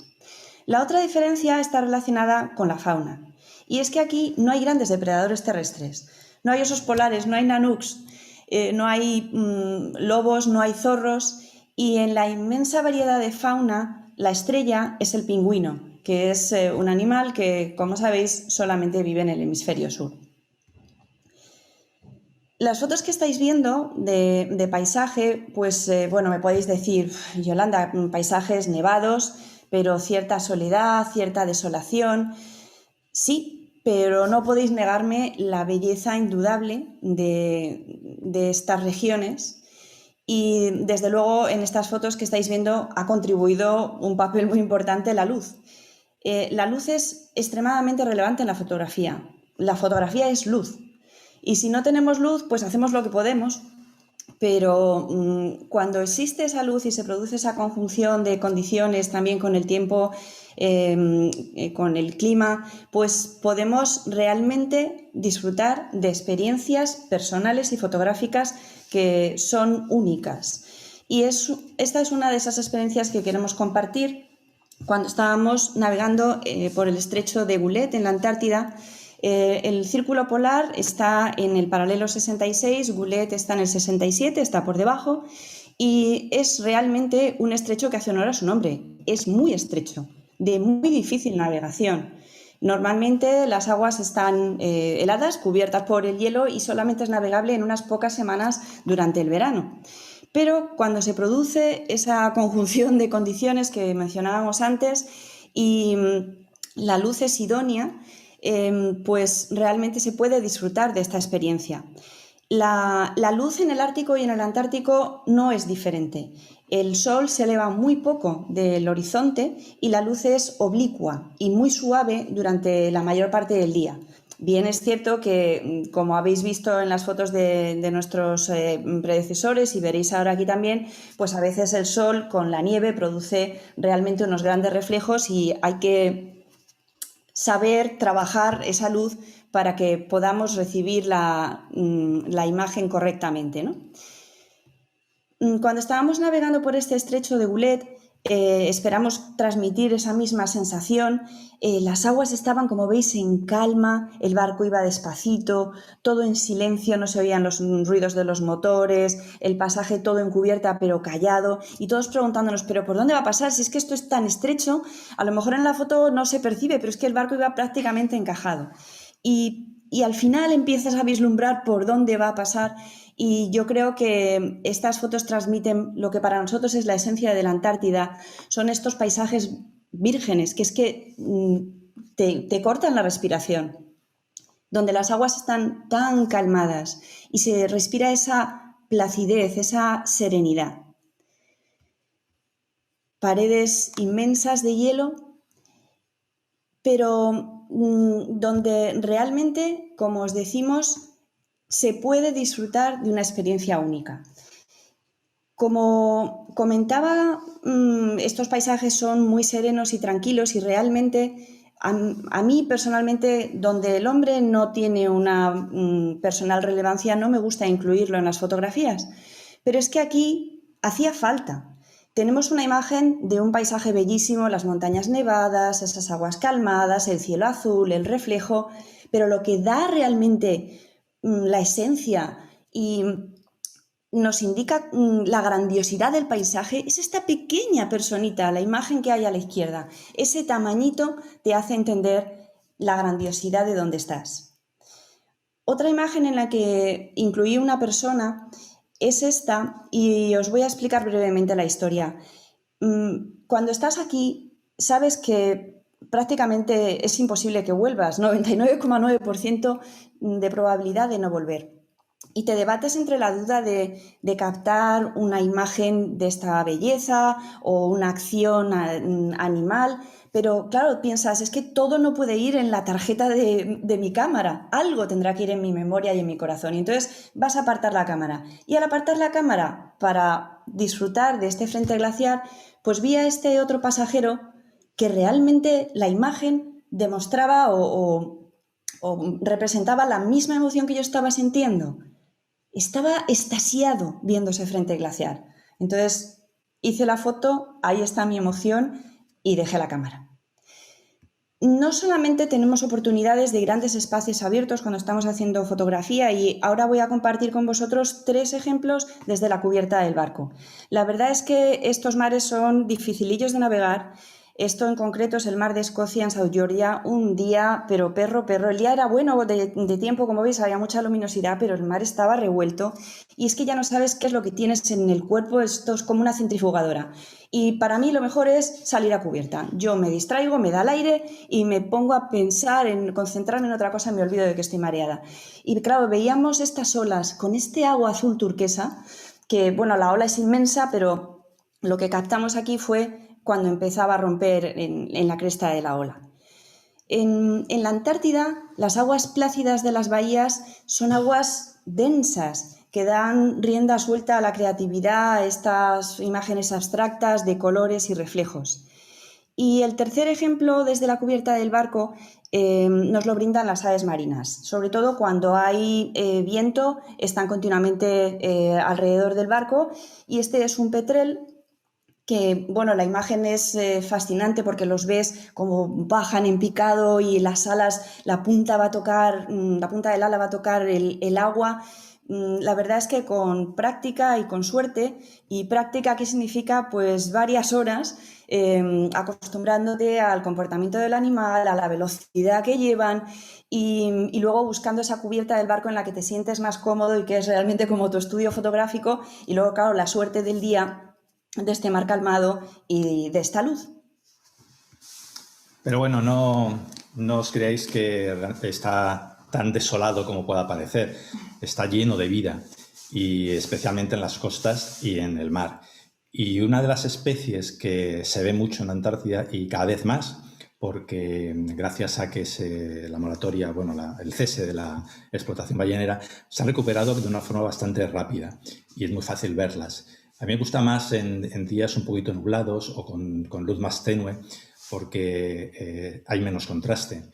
S5: La otra diferencia está relacionada con la fauna, y es que aquí no hay grandes depredadores terrestres, no hay osos polares, no hay nanooks, no hay lobos, no hay zorros, y en la inmensa variedad de fauna, la estrella es el pingüino, que es un animal que, como sabéis, solamente vive en el hemisferio sur. Las fotos que estáis viendo de paisaje, pues bueno, me podéis decir, Yolanda, paisajes nevados, pero cierta soledad, cierta desolación. Sí, pero no podéis negarme la belleza indudable de estas regiones, y desde luego en estas fotos que estáis viendo ha contribuido un papel muy importante la luz. La luz es extremadamente relevante en la fotografía. La fotografía es luz, y si no tenemos luz, pues hacemos lo que podemos. Pero cuando existe esa luz y se produce esa conjunción de condiciones también con el tiempo, con el clima, pues podemos realmente disfrutar de experiencias personales y fotográficas que son únicas. Y esta es una de esas experiencias que queremos compartir cuando estábamos navegando por el estrecho de Boulet en la Antártida. El círculo polar está en el paralelo 66, Boulet está en el 67, está por debajo, y es realmente un estrecho que hace honor a su nombre. Es muy estrecho, de muy difícil navegación. Normalmente las aguas están heladas, cubiertas por el hielo, y solamente es navegable en unas pocas semanas durante el verano. Pero cuando se produce esa conjunción de condiciones que mencionábamos antes y la luz es idónea, pues realmente se puede disfrutar de esta experiencia. La luz en el Ártico y en el Antártico no es diferente. El sol se eleva muy poco del horizonte y la luz es oblicua y muy suave durante la mayor parte del día. Bien es cierto que, como habéis visto en las fotos de nuestros predecesores y veréis ahora aquí también, pues a veces el sol con la nieve produce realmente unos grandes reflejos, y hay que saber trabajar esa luz para que podamos recibir la imagen correctamente, ¿no? Cuando estábamos navegando por este estrecho de Boulet, Esperamos transmitir esa misma sensación. Las aguas estaban, como veis, en calma, el barco iba despacito, todo en silencio, no se oían los ruidos de los motores, el pasaje todo en cubierta pero callado, y todos preguntándonos, ¿pero por dónde va a pasar? Si es que esto es tan estrecho, a lo mejor en la foto no se percibe, pero es que el barco iba prácticamente encajado. Y al final empiezas a vislumbrar por dónde va a pasar, y yo creo que estas fotos transmiten lo que para nosotros es la esencia de la Antártida. Son estos paisajes vírgenes, que es que te cortan la respiración, donde las aguas están tan calmadas y se respira esa placidez, esa serenidad. Paredes inmensas de hielo, pero donde realmente, como os decimos, se puede disfrutar de una experiencia única. Como comentaba, estos paisajes son muy serenos y tranquilos, y realmente a mí personalmente, donde el hombre no tiene una personal relevancia, no me gusta incluirlo en las fotografías, pero es que aquí hacía falta. Tenemos una imagen de un paisaje bellísimo, las montañas nevadas, esas aguas calmadas, el cielo azul, el reflejo, pero lo que da realmente la esencia y nos indica la grandiosidad del paisaje es esta pequeña personita, la imagen que hay a la izquierda. Ese tamañito te hace entender la grandiosidad de dónde estás. Otra imagen en la que incluí una persona es esta, y os voy a explicar brevemente la historia. Cuando estás aquí, sabes que prácticamente es imposible que vuelvas, 99,9% de probabilidad de no volver. Y te debates entre la duda de captar una imagen de esta belleza o una acción animal, pero claro, piensas, es que todo no puede ir en la tarjeta de mi cámara, algo tendrá que ir en mi memoria y en mi corazón, y entonces vas a apartar la cámara. Y al apartar la cámara para disfrutar de este frente glaciar, pues vi a este otro pasajero que realmente la imagen demostraba o representaba la misma emoción que yo estaba sintiendo. Estaba extasiado viendo ese frente glaciar. Entonces hice la foto, ahí está mi emoción, y dejé la cámara. No solamente tenemos oportunidades de grandes espacios abiertos cuando estamos haciendo fotografía, y ahora voy a compartir con vosotros 3 ejemplos desde la cubierta del barco. La verdad es que estos mares son dificilillos de navegar. Esto en concreto es el mar de Escocia en South Georgia, un día, pero perro. El día era bueno de tiempo, como veis, había mucha luminosidad, pero el mar estaba revuelto, y es que ya no sabes qué es lo que tienes en el cuerpo, esto es como una centrifugadora. Y para mí lo mejor es salir a cubierta. Yo me distraigo, me da el aire y me pongo a pensar, en concentrarme en otra cosa, y me olvido de que estoy mareada. Y claro, veíamos estas olas con este agua azul turquesa, que bueno, la ola es inmensa, pero lo que captamos aquí fue cuando empezaba a romper en la cresta de la ola. En la Antártida, las aguas plácidas de las bahías son aguas densas que dan rienda suelta a la creatividad, a estas imágenes abstractas de colores y reflejos. Y el tercer ejemplo, desde la cubierta del barco, nos lo brindan las aves marinas. Sobre todo cuando hay viento, están continuamente alrededor del barco, y este es un petrel que, bueno, la imagen es fascinante porque los ves como bajan en picado y las alas, la punta del ala va a tocar el agua. La verdad es que con práctica y con suerte, y práctica, ¿qué significa? Pues varias horas acostumbrándote al comportamiento del animal, a la velocidad que llevan, y luego buscando esa cubierta del barco en la que te sientes más cómodo y que es realmente como tu estudio fotográfico, y luego, claro, la suerte del día de este mar calmado y de esta luz.
S6: Pero bueno, no os creáis que está tan desolado como pueda parecer. Está lleno de vida, y especialmente en las costas y en el mar. Y una de las especies que se ve mucho en la Antártida, y cada vez más, porque gracias a que la moratoria, el cese de la explotación ballenera, se han recuperado de una forma bastante rápida y es muy fácil verlas. A mí me gusta más en días un poquito nublados o con luz más tenue, porque hay menos contraste.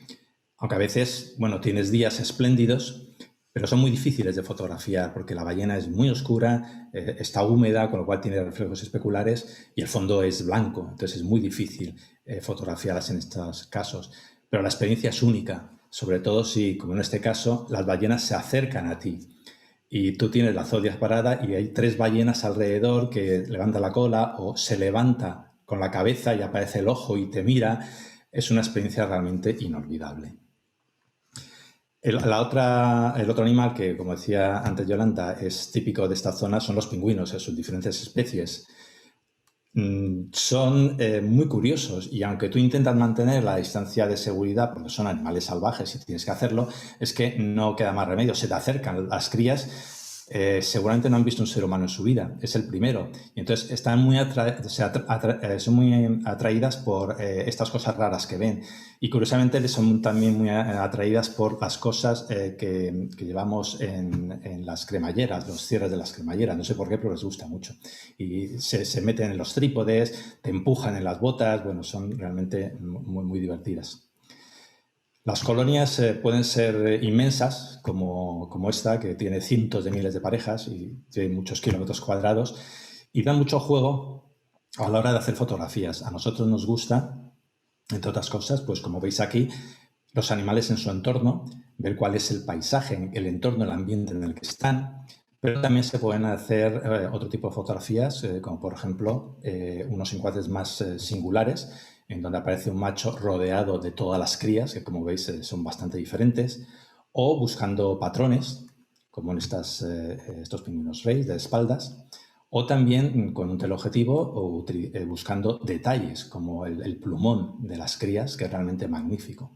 S6: Aunque a veces, tienes días espléndidos, pero son muy difíciles de fotografiar porque la ballena es muy oscura, está húmeda, con lo cual tiene reflejos especulares y el fondo es blanco, entonces es muy difícil fotografiarlas en estos casos. Pero la experiencia es única, sobre todo si, como en este caso, las ballenas se acercan a ti y tú tienes la Zodiac parada y hay 3 ballenas alrededor que levanta la cola o se levanta con la cabeza y aparece el ojo y te mira. Es una experiencia realmente inolvidable. El otro animal que, como decía antes Yolanda, es típico de esta zona son los pingüinos en sus diferentes especies. Son muy curiosos y aunque tú intentas mantener la distancia de seguridad porque son animales salvajes y tienes que hacerlo, es que no queda más remedio. Se te acercan las crías. Seguramente no han visto un ser humano en su vida, es el primero. Y entonces están son muy atraídas por estas cosas raras que ven. Y curiosamente son también muy atraídas por las cosas que llevamos en las cremalleras, los cierres de las cremalleras. No sé por qué, pero les gusta mucho. Y se meten en los trípodes, te empujan en las botas. Bueno, son realmente muy, muy divertidas. Las colonias pueden ser inmensas, como esta, que tiene cientos de miles de parejas y tiene muchos kilómetros cuadrados, y dan mucho juego a la hora de hacer fotografías. A nosotros nos gusta, entre otras cosas, pues como veis aquí, los animales en su entorno, ver cuál es el paisaje, el entorno, el ambiente en el que están, pero también se pueden hacer otro tipo de fotografías, como por ejemplo unos encuadres más singulares, en donde aparece un macho rodeado de todas las crías, que como veis son bastante diferentes, o buscando patrones, como en estos pingüinos rey de espaldas, o también con un teleobjetivo o buscando detalles, como el plumón de las crías, que es realmente magnífico.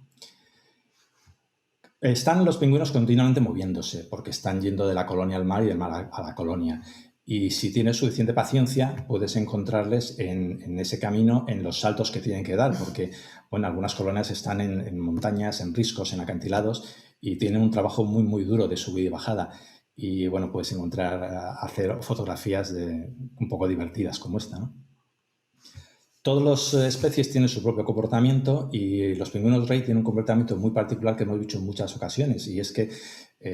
S6: Están los pingüinos continuamente moviéndose, porque están yendo de la colonia al mar y del mar a la colonia. Y si tienes suficiente paciencia, puedes encontrarles en ese camino, en los saltos que tienen que dar, porque bueno, algunas colonias están en montañas, en riscos, en acantilados, y tienen un trabajo muy, muy duro de subida y bajada. Y bueno, puedes hacer fotografías un poco divertidas como esta, ¿no? Todas las especies tienen su propio comportamiento y los pingüinos rey tienen un comportamiento muy particular que hemos visto en muchas ocasiones, y es que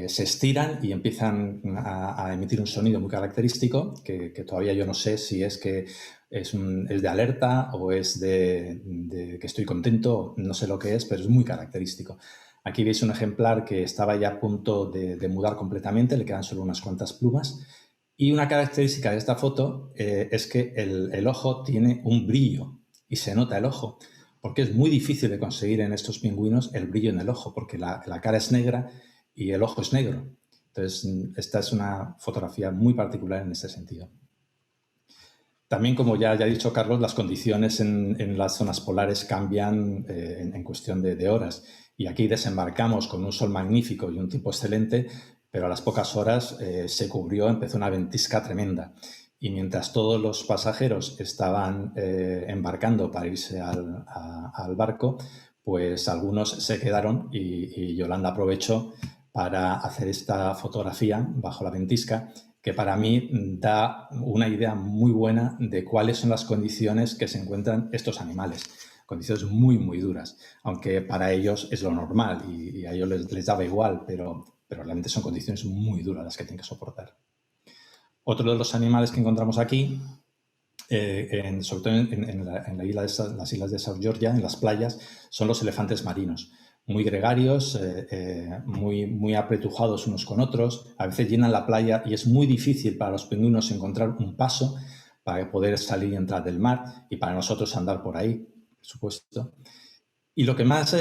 S6: se estiran y empiezan a emitir un sonido muy característico que todavía yo no sé si es que es de alerta o es de que estoy contento, no sé lo que es, pero es muy característico. Aquí veis un ejemplar que estaba ya a punto de mudar completamente, le quedan solo unas cuantas plumas. Y una característica de esta foto es que el ojo tiene un brillo y se nota el ojo, porque es muy difícil de conseguir en estos pingüinos el brillo en el ojo, porque la cara es negra y el ojo es negro. Entonces, esta es una fotografía muy particular en este sentido. También, como ya ha dicho Carlos, las condiciones en las zonas polares cambian en cuestión de horas. Y aquí desembarcamos con un sol magnífico y un tiempo excelente, pero a las pocas horas se cubrió, empezó una ventisca tremenda. Y mientras todos los pasajeros estaban embarcando para irse al barco, pues algunos se quedaron y Yolanda aprovechó para hacer esta fotografía bajo la ventisca, que para mí da una idea muy buena de cuáles son las condiciones que se encuentran estos animales. Condiciones muy, muy duras, aunque para ellos es lo normal y a ellos les daba igual, pero realmente son condiciones muy duras las que tienen que soportar. Otro de los animales que encontramos aquí, sobre todo en las islas de South Georgia, en las playas, son los elefantes marinos. Muy gregarios, muy apretujados unos con otros, a veces llenan la playa y es muy difícil para los pingüinos encontrar un paso para poder salir y entrar del mar y para nosotros andar por ahí, por supuesto. Y lo que más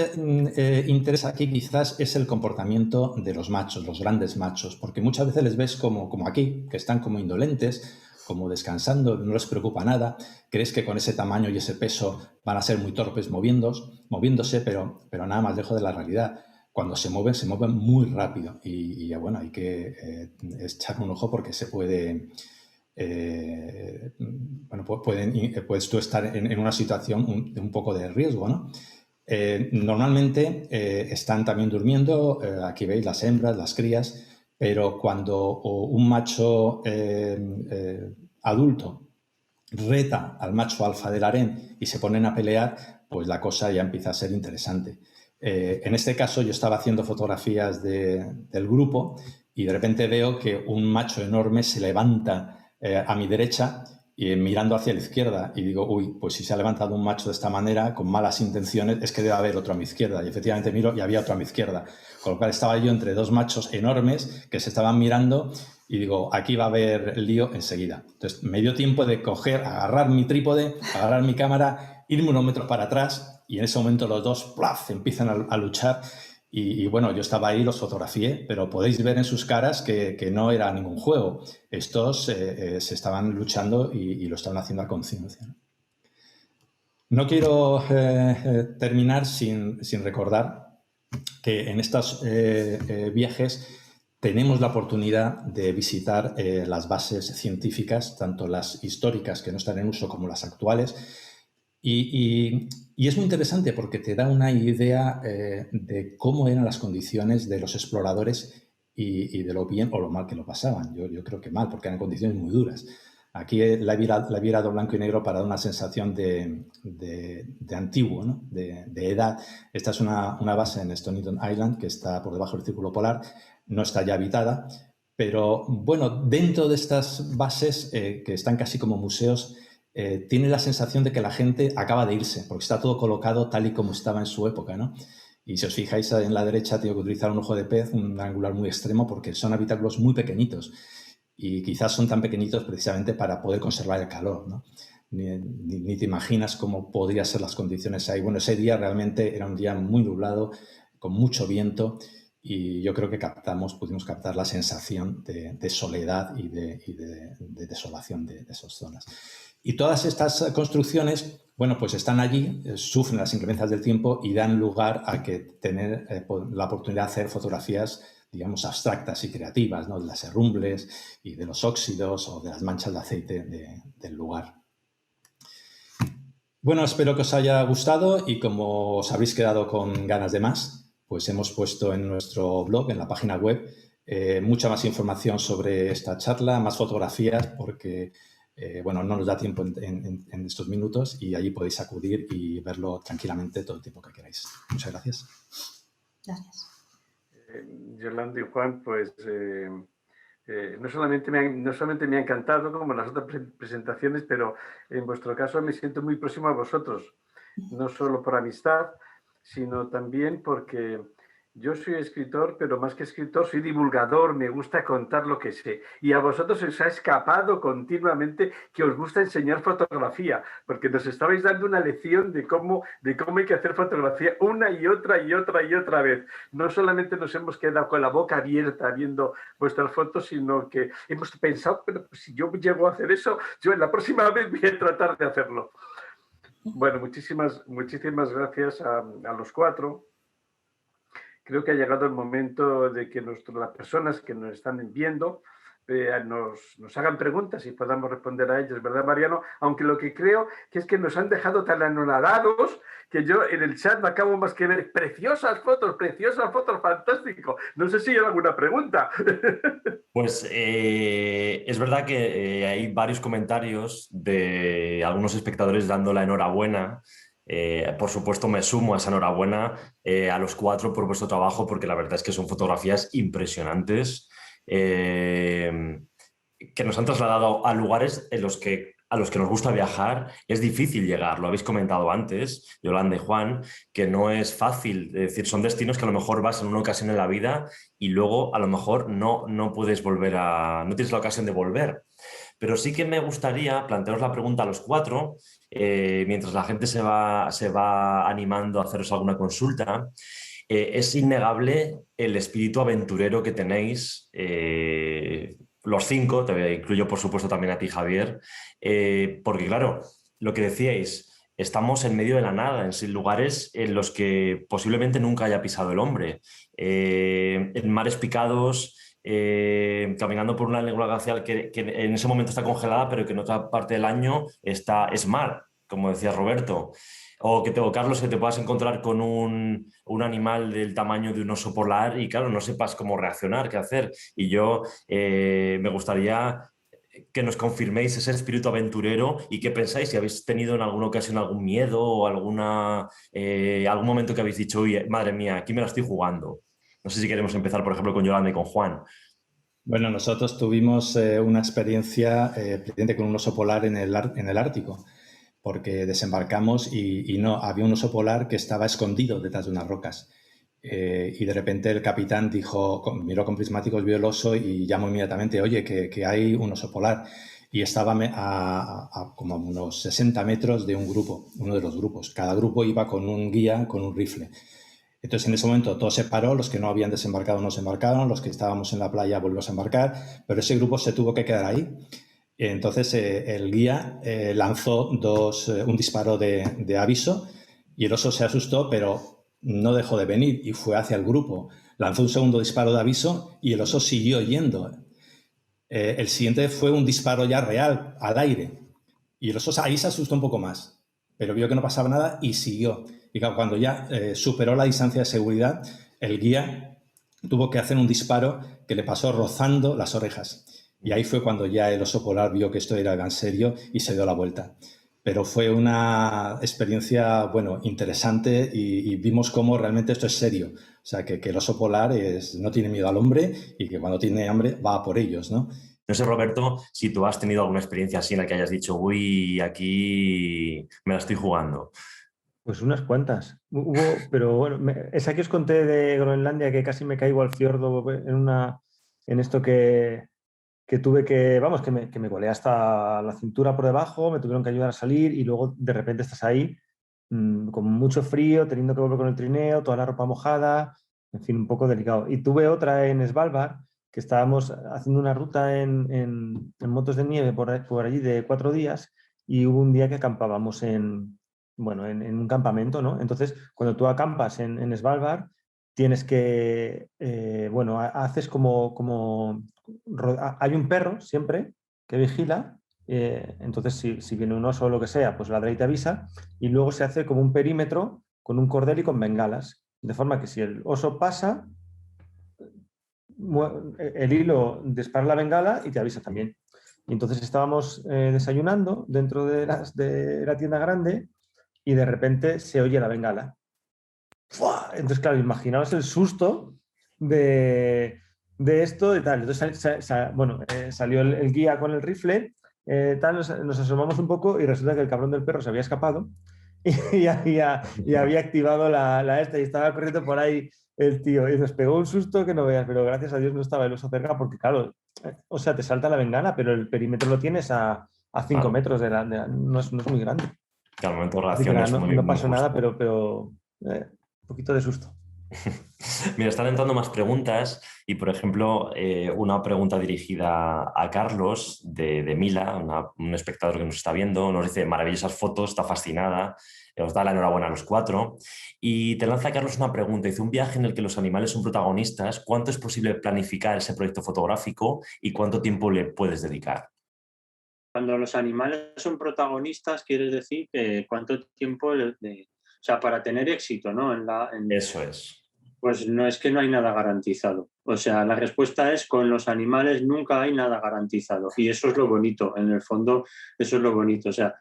S6: interesa aquí quizás es el comportamiento de los machos, los grandes machos, porque muchas veces les ves como aquí, que están como indolentes, como descansando, no les preocupa nada, crees que con ese tamaño y ese peso van a ser muy torpes moviéndose, pero nada más lejos de la realidad. Cuando se mueven muy rápido y bueno, hay que echar un ojo porque se puede... puedes tú estar en una situación de un poco de riesgo, ¿no? Normalmente están también durmiendo, aquí veis las hembras, las crías, pero cuando un macho adulto reta al macho alfa del harén y se ponen a pelear, pues la cosa ya empieza a ser interesante. En este caso yo estaba haciendo fotografías del grupo y de repente veo que un macho enorme se levanta a mi derecha y mirando hacia la izquierda y digo, uy, pues si se ha levantado un macho de esta manera, con malas intenciones, es que debe haber otro a mi izquierda. Y efectivamente miro y había otro a mi izquierda. Con lo cual estaba yo entre dos machos enormes que se estaban mirando y digo, aquí va a haber lío enseguida. Entonces me dio tiempo de coger, agarrar mi trípode, agarrar mi cámara, irme unos metros para atrás y en ese momento los dos ¡plaf!, empiezan a luchar. Y bueno, yo estaba ahí, los fotografié, pero podéis ver en sus caras que no era ningún juego. Estos se estaban luchando y lo estaban haciendo a conciencia. No quiero terminar sin recordar que en estos viajes tenemos la oportunidad de visitar las bases científicas, tanto las históricas que no están en uso como las actuales. Y es muy interesante porque te da una idea de cómo eran las condiciones de los exploradores y de lo bien o lo mal que lo pasaban. Yo creo que mal, porque eran condiciones muy duras. Aquí la he virado blanco y negro para dar una sensación de antiguo, ¿no? de edad. Esta es una base en Stoniton Island que está por debajo del Círculo Polar, no está ya habitada, pero bueno, dentro de estas bases que están casi como museos, tiene la sensación de que la gente acaba de irse, porque está todo colocado tal y como estaba en su época, ¿no? Y si os fijáis en la derecha, tengo que utilizar un ojo de pez, un angular muy extremo, porque son habitáculos muy pequeñitos. Y quizás son tan pequeñitos precisamente para poder conservar el calor, ¿no? Ni te imaginas cómo podrían ser las condiciones ahí. Bueno, ese día realmente era un día muy nublado, con mucho viento, y yo creo que pudimos captar la sensación de soledad y de desolación de esas zonas. Y todas estas construcciones, bueno, pues están allí, sufren las inclemencias del tiempo y dan lugar a que tener la oportunidad de hacer fotografías, digamos, abstractas y creativas, ¿no? De las herrumbres y de los óxidos o de las manchas de aceite del lugar. Bueno, espero que os haya gustado y como os habéis quedado con ganas de más, pues hemos puesto en nuestro blog, en la página web, mucha más información sobre esta charla, más fotografías, porque bueno, no nos da tiempo en estos minutos y allí podéis acudir y verlo tranquilamente todo el tiempo que queráis. Muchas gracias.
S5: Gracias.
S2: Yolanda y Juan, pues no solamente me ha encantado como en las otras presentaciones, pero en vuestro caso me siento muy próximo a vosotros, no solo por amistad, sino también porque yo soy escritor, pero más que escritor soy divulgador, me gusta contar lo que sé. Y a vosotros os ha escapado continuamente que os gusta enseñar fotografía, porque nos estabais dando una lección de cómo hay que hacer fotografía una y otra y otra y otra vez. No solamente nos hemos quedado con la boca abierta viendo vuestras fotos, sino que hemos pensado, pero si yo llego a hacer eso, yo en la próxima vez voy a tratar de hacerlo. Bueno, muchísimas gracias a los cuatro. Creo que ha llegado el momento de que las personas que nos están viendo nos hagan preguntas y podamos responder a ellas, ¿verdad, Mariano? Aunque lo que creo que es que nos han dejado tan anonadados que yo en el chat no acabo más que ver preciosas fotos, fantástico. No sé si hay alguna pregunta.
S1: Pues es verdad que hay varios comentarios de algunos espectadores dando la enhorabuena. Por supuesto me sumo a esa enhorabuena a los cuatro por vuestro trabajo, porque la verdad es que son fotografías impresionantes que nos han trasladado a lugares a los que nos gusta viajar. Es difícil llegar, lo habéis comentado antes, Yolanda y Juan, que no es fácil, es decir, son destinos que a lo mejor vas en una ocasión en la vida y luego a lo mejor no puedes volver no tienes la ocasión de volver. Pero sí que me gustaría plantearos la pregunta a los cuatro, mientras la gente se va animando a haceros alguna consulta. Es innegable el espíritu aventurero que tenéis, los cinco, te incluyo por supuesto también a ti, Javier, porque claro, lo que decíais, estamos en medio de la nada, en lugares en los que posiblemente nunca haya pisado el hombre, en mares picados, caminando por una lengua glacial que en ese momento está congelada, pero que en otra parte del año es mar, como decía Roberto. O Carlos, que te puedas encontrar con un animal del tamaño de un oso polar y claro, no sepas cómo reaccionar, qué hacer. Y yo me gustaría que nos confirméis ese espíritu aventurero y qué pensáis, si habéis tenido en alguna ocasión algún miedo o algún momento que habéis dicho, oye, madre mía, aquí me la estoy jugando. No sé si queremos empezar, por ejemplo, con Yolanda y con Juan.
S6: Bueno, nosotros tuvimos una experiencia precisamente con un oso polar en el Ártico, porque desembarcamos y no, había un oso polar que estaba escondido detrás de unas rocas. Y de repente el capitán miró con prismáticos, vio el oso y llamó inmediatamente, oye, que hay un oso polar. Y estaba a como a unos 60 metros de un grupo, uno de los grupos. Cada grupo iba con un guía, con un rifle. Entonces, en ese momento todo se paró, los que no habían desembarcado no se embarcaron, los que estábamos en la playa volvimos a embarcar, pero ese grupo se tuvo que quedar ahí. Entonces, el guía lanzó un disparo de aviso y el oso se asustó, pero no dejó de venir y fue hacia el grupo. Lanzó un segundo disparo de aviso y el oso siguió yendo. El siguiente fue un disparo ya real, al aire. Y el oso ahí se asustó un poco más, pero vio que no pasaba nada y siguió. Y claro, cuando ya superó la distancia de seguridad, el guía tuvo que hacer un disparo que le pasó rozando las orejas. Y ahí fue cuando ya el oso polar vio que esto era en serio y se dio la vuelta. Pero fue una experiencia, bueno, interesante y vimos cómo realmente esto es serio. O sea, que el oso polar no tiene miedo al hombre y que cuando tiene hambre va a por ellos, ¿no?
S1: No sé, Roberto, si tú has tenido alguna experiencia así en la que hayas dicho, uy, aquí me la estoy jugando.
S3: Pues unas cuantas. Pero bueno, esa que os conté de Groenlandia, que casi me caigo al fiordo en esto que tuve vamos, que me colé hasta la cintura por debajo, me tuvieron que ayudar a salir y luego de repente estás ahí con mucho frío, teniendo que volver con el trineo, toda la ropa mojada, en fin, un poco delicado. Y tuve otra en Svalbard, que estábamos haciendo una ruta en motos de nieve por allí de 4 días y hubo un día que acampábamos en un campamento, ¿no? Entonces, cuando tú acampas en Svalbard, tienes que, haces hay un perro siempre que vigila, entonces si viene un oso o lo que sea, pues ladra y te avisa, y luego se hace como un perímetro con un cordel y con bengalas, de forma que si el oso pasa, el hilo dispara la bengala y te avisa también. Y entonces estábamos desayunando dentro de la tienda grande y de repente se oye la bengala. ¡Fua! Entonces, claro, imaginaos el susto de esto y tal. Entonces, salió el guía con el rifle, nos asomamos un poco y resulta que el cabrón del perro se había escapado y había activado la esta y estaba corriendo por ahí el tío y nos pegó un susto que no veas, pero gracias a Dios no estaba el oso cerca porque, claro, o sea, te salta la bengala, pero el perímetro lo tienes a 5 metros no es muy grande.
S1: Que al momento de
S3: Así que
S1: reacciones
S3: nada,
S1: muy
S3: no pasó
S1: justo.
S3: nada, pero un poquito de susto.
S1: Mira, están entrando más preguntas y, por ejemplo, una pregunta dirigida a Carlos de Mila, un espectador que nos está viendo, nos dice maravillosas fotos, está fascinada, os da la enhorabuena a los 4 y te lanza Carlos una pregunta, dice un viaje en el que los animales son protagonistas, ¿cuánto es posible planificar ese proyecto fotográfico y cuánto tiempo le puedes dedicar?
S4: Cuando los animales son protagonistas, quieres decir que cuánto tiempo, o sea, para tener éxito, ¿no?
S1: Eso es.
S4: Pues no es que no hay nada garantizado. O sea, la respuesta es con los animales nunca hay nada garantizado. Y eso es lo bonito, en el fondo, eso es lo bonito. O sea,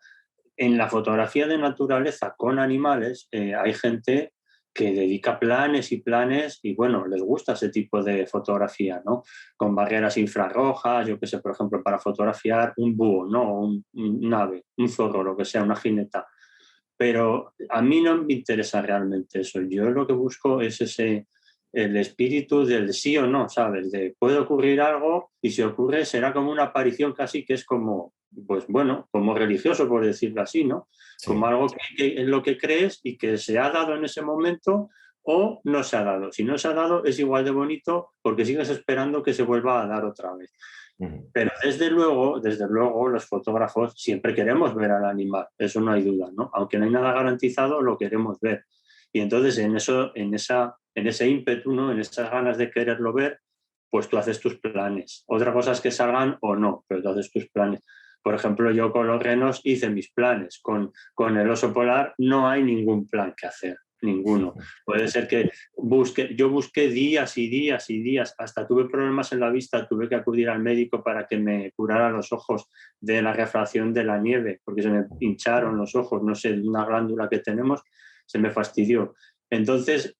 S4: en la fotografía de naturaleza con animales hay gente que dedica planes y planes y bueno, les gusta ese tipo de fotografía, ¿no? Con barreras infrarrojas, yo qué sé, por ejemplo, para fotografiar un búho, ¿no? Un ave, un zorro, lo que sea, una jineta. Pero a mí no me interesa realmente eso. Yo lo que busco es el espíritu del sí o no, ¿sabes? De puede ocurrir algo y si ocurre será como una aparición casi que es como, pues bueno, como religioso, por decirlo así, ¿no?
S1: Sí.
S4: Como algo que es lo que crees y que se ha dado en ese momento o no se ha dado. Si no se ha dado es igual de bonito porque sigues esperando que se vuelva a dar otra vez. Pero desde luego, los fotógrafos siempre queremos ver al animal, eso no hay duda, ¿no? Aunque no hay nada garantizado, lo queremos ver. Y entonces en ese ímpetu, ¿no? En esas ganas de quererlo ver, pues tú haces tus planes. Otra cosa es que salgan o no, pero tú haces tus planes. Por ejemplo, yo con los renos hice mis planes. Con el oso polar no hay ningún plan que hacer. ninguno. Puede ser que yo busqué días y días y días, hasta tuve problemas en la vista, tuve que acudir al médico para que me curara los ojos de la refracción de la nieve, porque se me hincharon los ojos, no sé, una glándula que tenemos, se me fastidió. Entonces,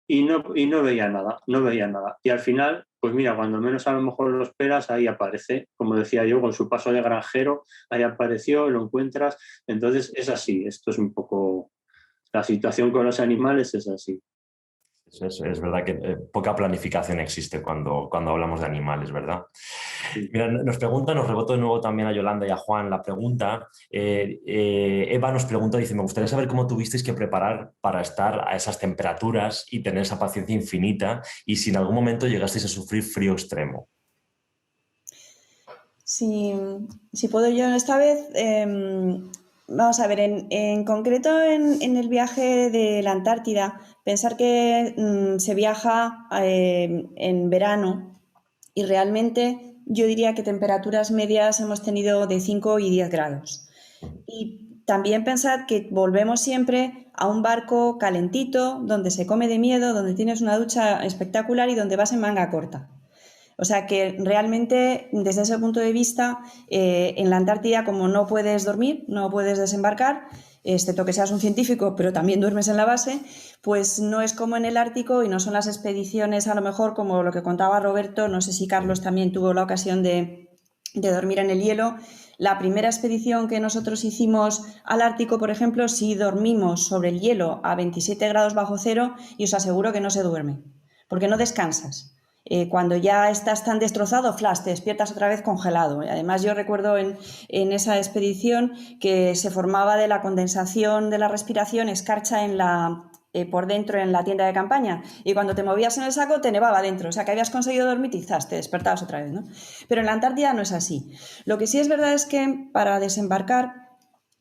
S4: y no veía nada, no veía nada. Y al final, pues mira, cuando menos a lo mejor lo esperas, ahí aparece, como decía yo, con su paso de granjero, ahí apareció, lo encuentras. Entonces es así, esto es un poco, la situación con los animales es así.
S1: Es verdad que poca planificación existe cuando hablamos de animales, ¿verdad?
S4: Sí.
S1: Mira, nos reboto de nuevo también a Yolanda y a Juan la pregunta. Eva nos pregunta, dice, me gustaría saber cómo tuvisteis que preparar para estar a esas temperaturas y tener esa paciencia infinita y si en algún momento llegasteis a sufrir frío extremo.
S5: Si puedo yo esta vez, vamos a ver, en concreto en el viaje de la Antártida, pensar que se viaja en verano y realmente yo diría que temperaturas medias hemos tenido de 5 y 10 grados. Y también pensar que volvemos siempre a un barco calentito, donde se come de miedo, donde tienes una ducha espectacular y donde vas en manga corta. O sea que realmente, desde ese punto de vista, en la Antártida, como no puedes dormir, no puedes desembarcar, excepto que seas un científico, pero también duermes en la base, pues no es como en el Ártico y no son las expediciones, a lo mejor, como lo que contaba Roberto, no sé si Carlos también tuvo la ocasión de dormir en el hielo. La primera expedición que nosotros hicimos al Ártico, por ejemplo, sí dormimos sobre el hielo a 27 grados bajo cero y os aseguro que no se duerme, porque no descansas. Cuando ya estás tan destrozado, flash, te despiertas otra vez congelado. Además, yo recuerdo en esa expedición que se formaba de la condensación de la respiración escarcha por dentro en la tienda de campaña, y cuando te movías en el saco te nevaba dentro, o sea que habías conseguido dormir y te despertabas otra vez, ¿no? Pero en la Antártida no es así. Lo que sí es verdad es que para desembarcar,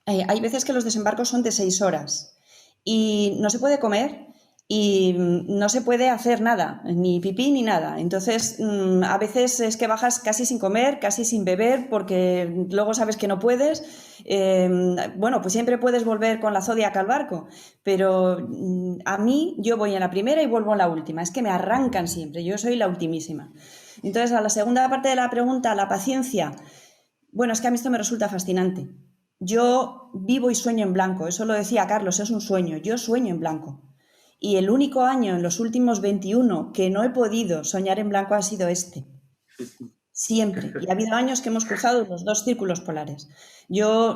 S5: hay veces que los desembarcos son de 6 horas y no se puede comer y no se puede hacer nada, ni pipí ni nada. Entonces, a veces es que bajas casi sin comer, casi sin beber, porque luego sabes que no puedes. Bueno, pues siempre puedes volver con la Zodiac al barco, pero a mí, yo voy en la primera y vuelvo en la última. Es que me arrancan siempre, yo soy la ultimísima. Entonces, a la segunda parte de la pregunta, la paciencia. Bueno, es que a mí esto me resulta fascinante. Yo vivo y sueño en blanco, eso lo decía Carlos, es un sueño, yo sueño en blanco. Y el único año en los últimos 21 que no he podido soñar en blanco ha sido este. Siempre. Y ha habido años que hemos cruzado los 2 círculos polares.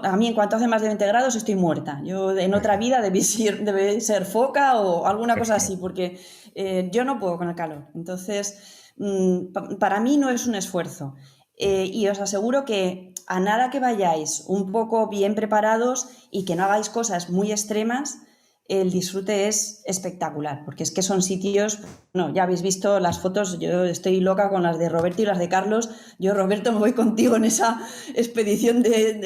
S5: A mí, en cuanto hace más de 20 grados, estoy muerta. Yo en otra vida debí ser foca o alguna cosa así, porque yo no puedo con el calor. Entonces, para mí no es un esfuerzo. Y os aseguro que a nada que vayáis un poco bien preparados y que no hagáis cosas muy extremas, el disfrute es espectacular, porque es que son sitios, no, ya habéis visto las fotos, yo estoy loca con las de Roberto y las de Carlos. Yo, Roberto, me voy contigo en esa expedición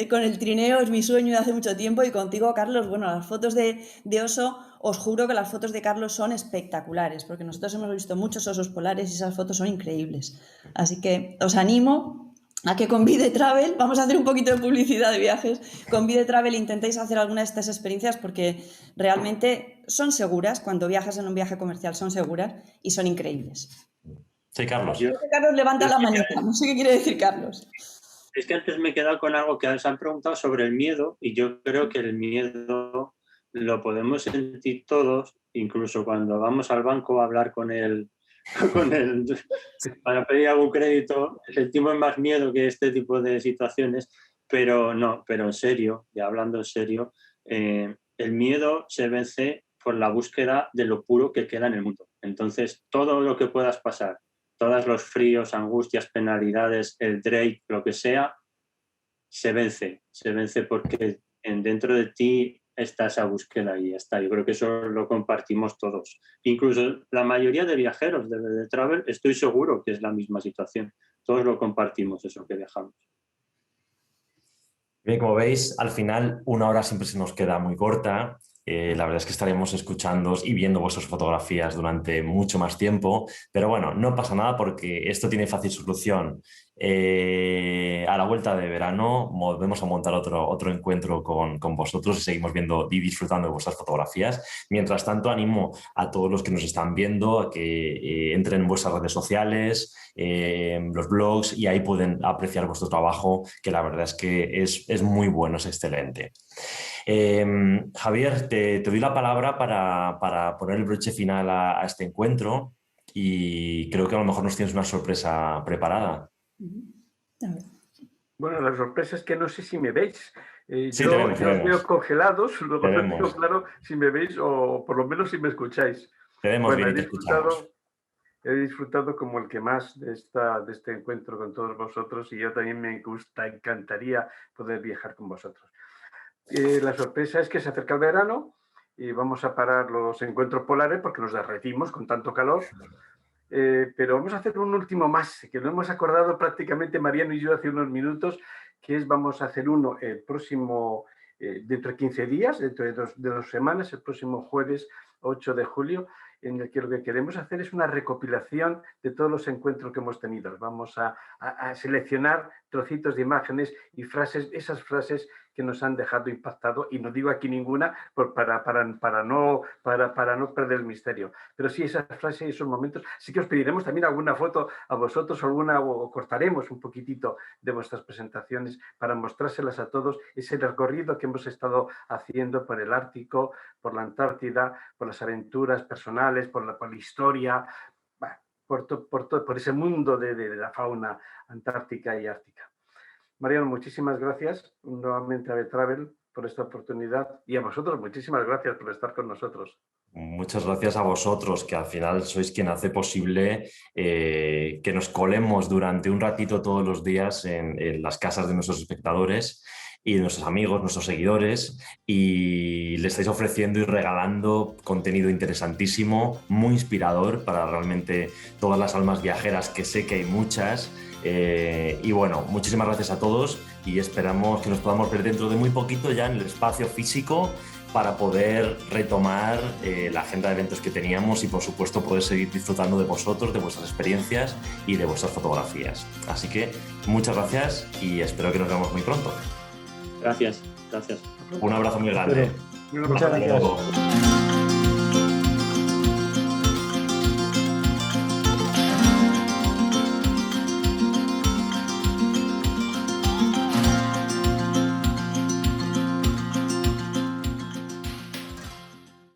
S5: con el trineo, es mi sueño de hace mucho tiempo, y contigo, Carlos, bueno, las fotos de oso, os juro que las fotos de Carlos son espectaculares, porque nosotros hemos visto muchos osos polares y esas fotos son increíbles. Así que os animo a que con Vide Travel, vamos a hacer un poquito de publicidad de viajes, con Vide Travel intentéis hacer alguna de estas experiencias, porque realmente son seguras, cuando viajas en un viaje comercial son seguras y son increíbles.
S1: Sí, Carlos.
S5: Carlos levanta la manita, no sé qué quiere decir Carlos.
S4: Es que antes me he quedado con algo que se han preguntado sobre el miedo, y yo creo que el miedo lo podemos sentir todos, incluso cuando vamos al banco a hablar con él para pedir algún crédito, sentimos más miedo que este tipo de situaciones, pero en serio, y hablando en serio, el miedo se vence por la búsqueda de lo puro que queda en el mundo. Entonces, todo lo que puedas pasar, todos los fríos, angustias, penalidades, el Drake, lo que sea, se vence porque dentro de ti está esa búsqueda y ya está. Yo creo que eso lo compartimos todos. Incluso la mayoría de viajeros de Travel, estoy seguro que es la misma situación. Todos lo compartimos, eso que viajamos.
S1: Bien, como veis, al final 1 hora siempre se nos queda muy corta. La verdad es que estaremos escuchando y viendo vuestras fotografías durante mucho más tiempo, pero bueno, no pasa nada porque esto tiene fácil solución a la vuelta de verano volvemos a montar otro encuentro con vosotros y seguimos viendo y disfrutando de vuestras fotografías. Mientras tanto, animo a todos los que nos están viendo a que entren en vuestras redes sociales, los blogs, y ahí pueden apreciar vuestro trabajo, que la verdad es que es muy bueno, es excelente. Javier, te doy la palabra para poner el broche final a este encuentro, y creo que a lo mejor nos tienes una sorpresa preparada.
S2: Bueno, la sorpresa es que no sé si me veis.
S1: Sí,
S2: yo
S1: os
S2: veo congelados, luego no
S1: Tenemos.
S2: tengo claro si me veis o por lo menos si me escucháis.
S1: Te vemos
S2: Bueno,
S1: bien y te escuchamos.
S2: he disfrutado como el que más de este encuentro con todos vosotros, y yo también me encantaría poder viajar con vosotros. La sorpresa es que se acerca el verano y vamos a parar los encuentros polares porque nos derretimos con tanto calor. Pero vamos a hacer un último más, que lo hemos acordado prácticamente Mariano y yo hace unos minutos, que es, vamos a hacer uno el próximo, dentro de 15 días, dentro de dos semanas, el próximo jueves 8 de julio, en el que lo que queremos hacer es una recopilación de todos los encuentros que hemos tenido. Vamos a seleccionar trocitos de imágenes y frases, esas frases que nos han dejado impactado, y no digo aquí ninguna para no perder el misterio, pero sí esas frases y esos momentos. Sí que os pediremos también alguna foto a vosotros, o cortaremos un poquitito de vuestras presentaciones para mostrárselas a todos, ese recorrido que hemos estado haciendo por el Ártico, por la Antártida, por las aventuras personales, por la historia, por ese mundo de la fauna antártica y ártica. Mariano, muchísimas gracias nuevamente a Betravel por esta oportunidad, y a vosotros muchísimas gracias por estar con nosotros.
S1: Muchas gracias a vosotros, que al final sois quien hace posible que nos colemos durante un ratito todos los días en las casas de nuestros espectadores y de nuestros amigos, nuestros seguidores, y le estáis ofreciendo y regalando contenido interesantísimo, muy inspirador para realmente todas las almas viajeras, que sé que hay muchas. Y bueno, muchísimas gracias a todos, y esperamos que nos podamos ver dentro de muy poquito ya en el espacio físico para poder retomar la agenda de eventos que teníamos y, por supuesto, poder seguir disfrutando de vosotros, de vuestras experiencias y de vuestras fotografías. Así que muchas gracias y espero que nos veamos muy pronto.
S4: Gracias, gracias.
S1: Un abrazo muy grande.
S3: Muchas gracias.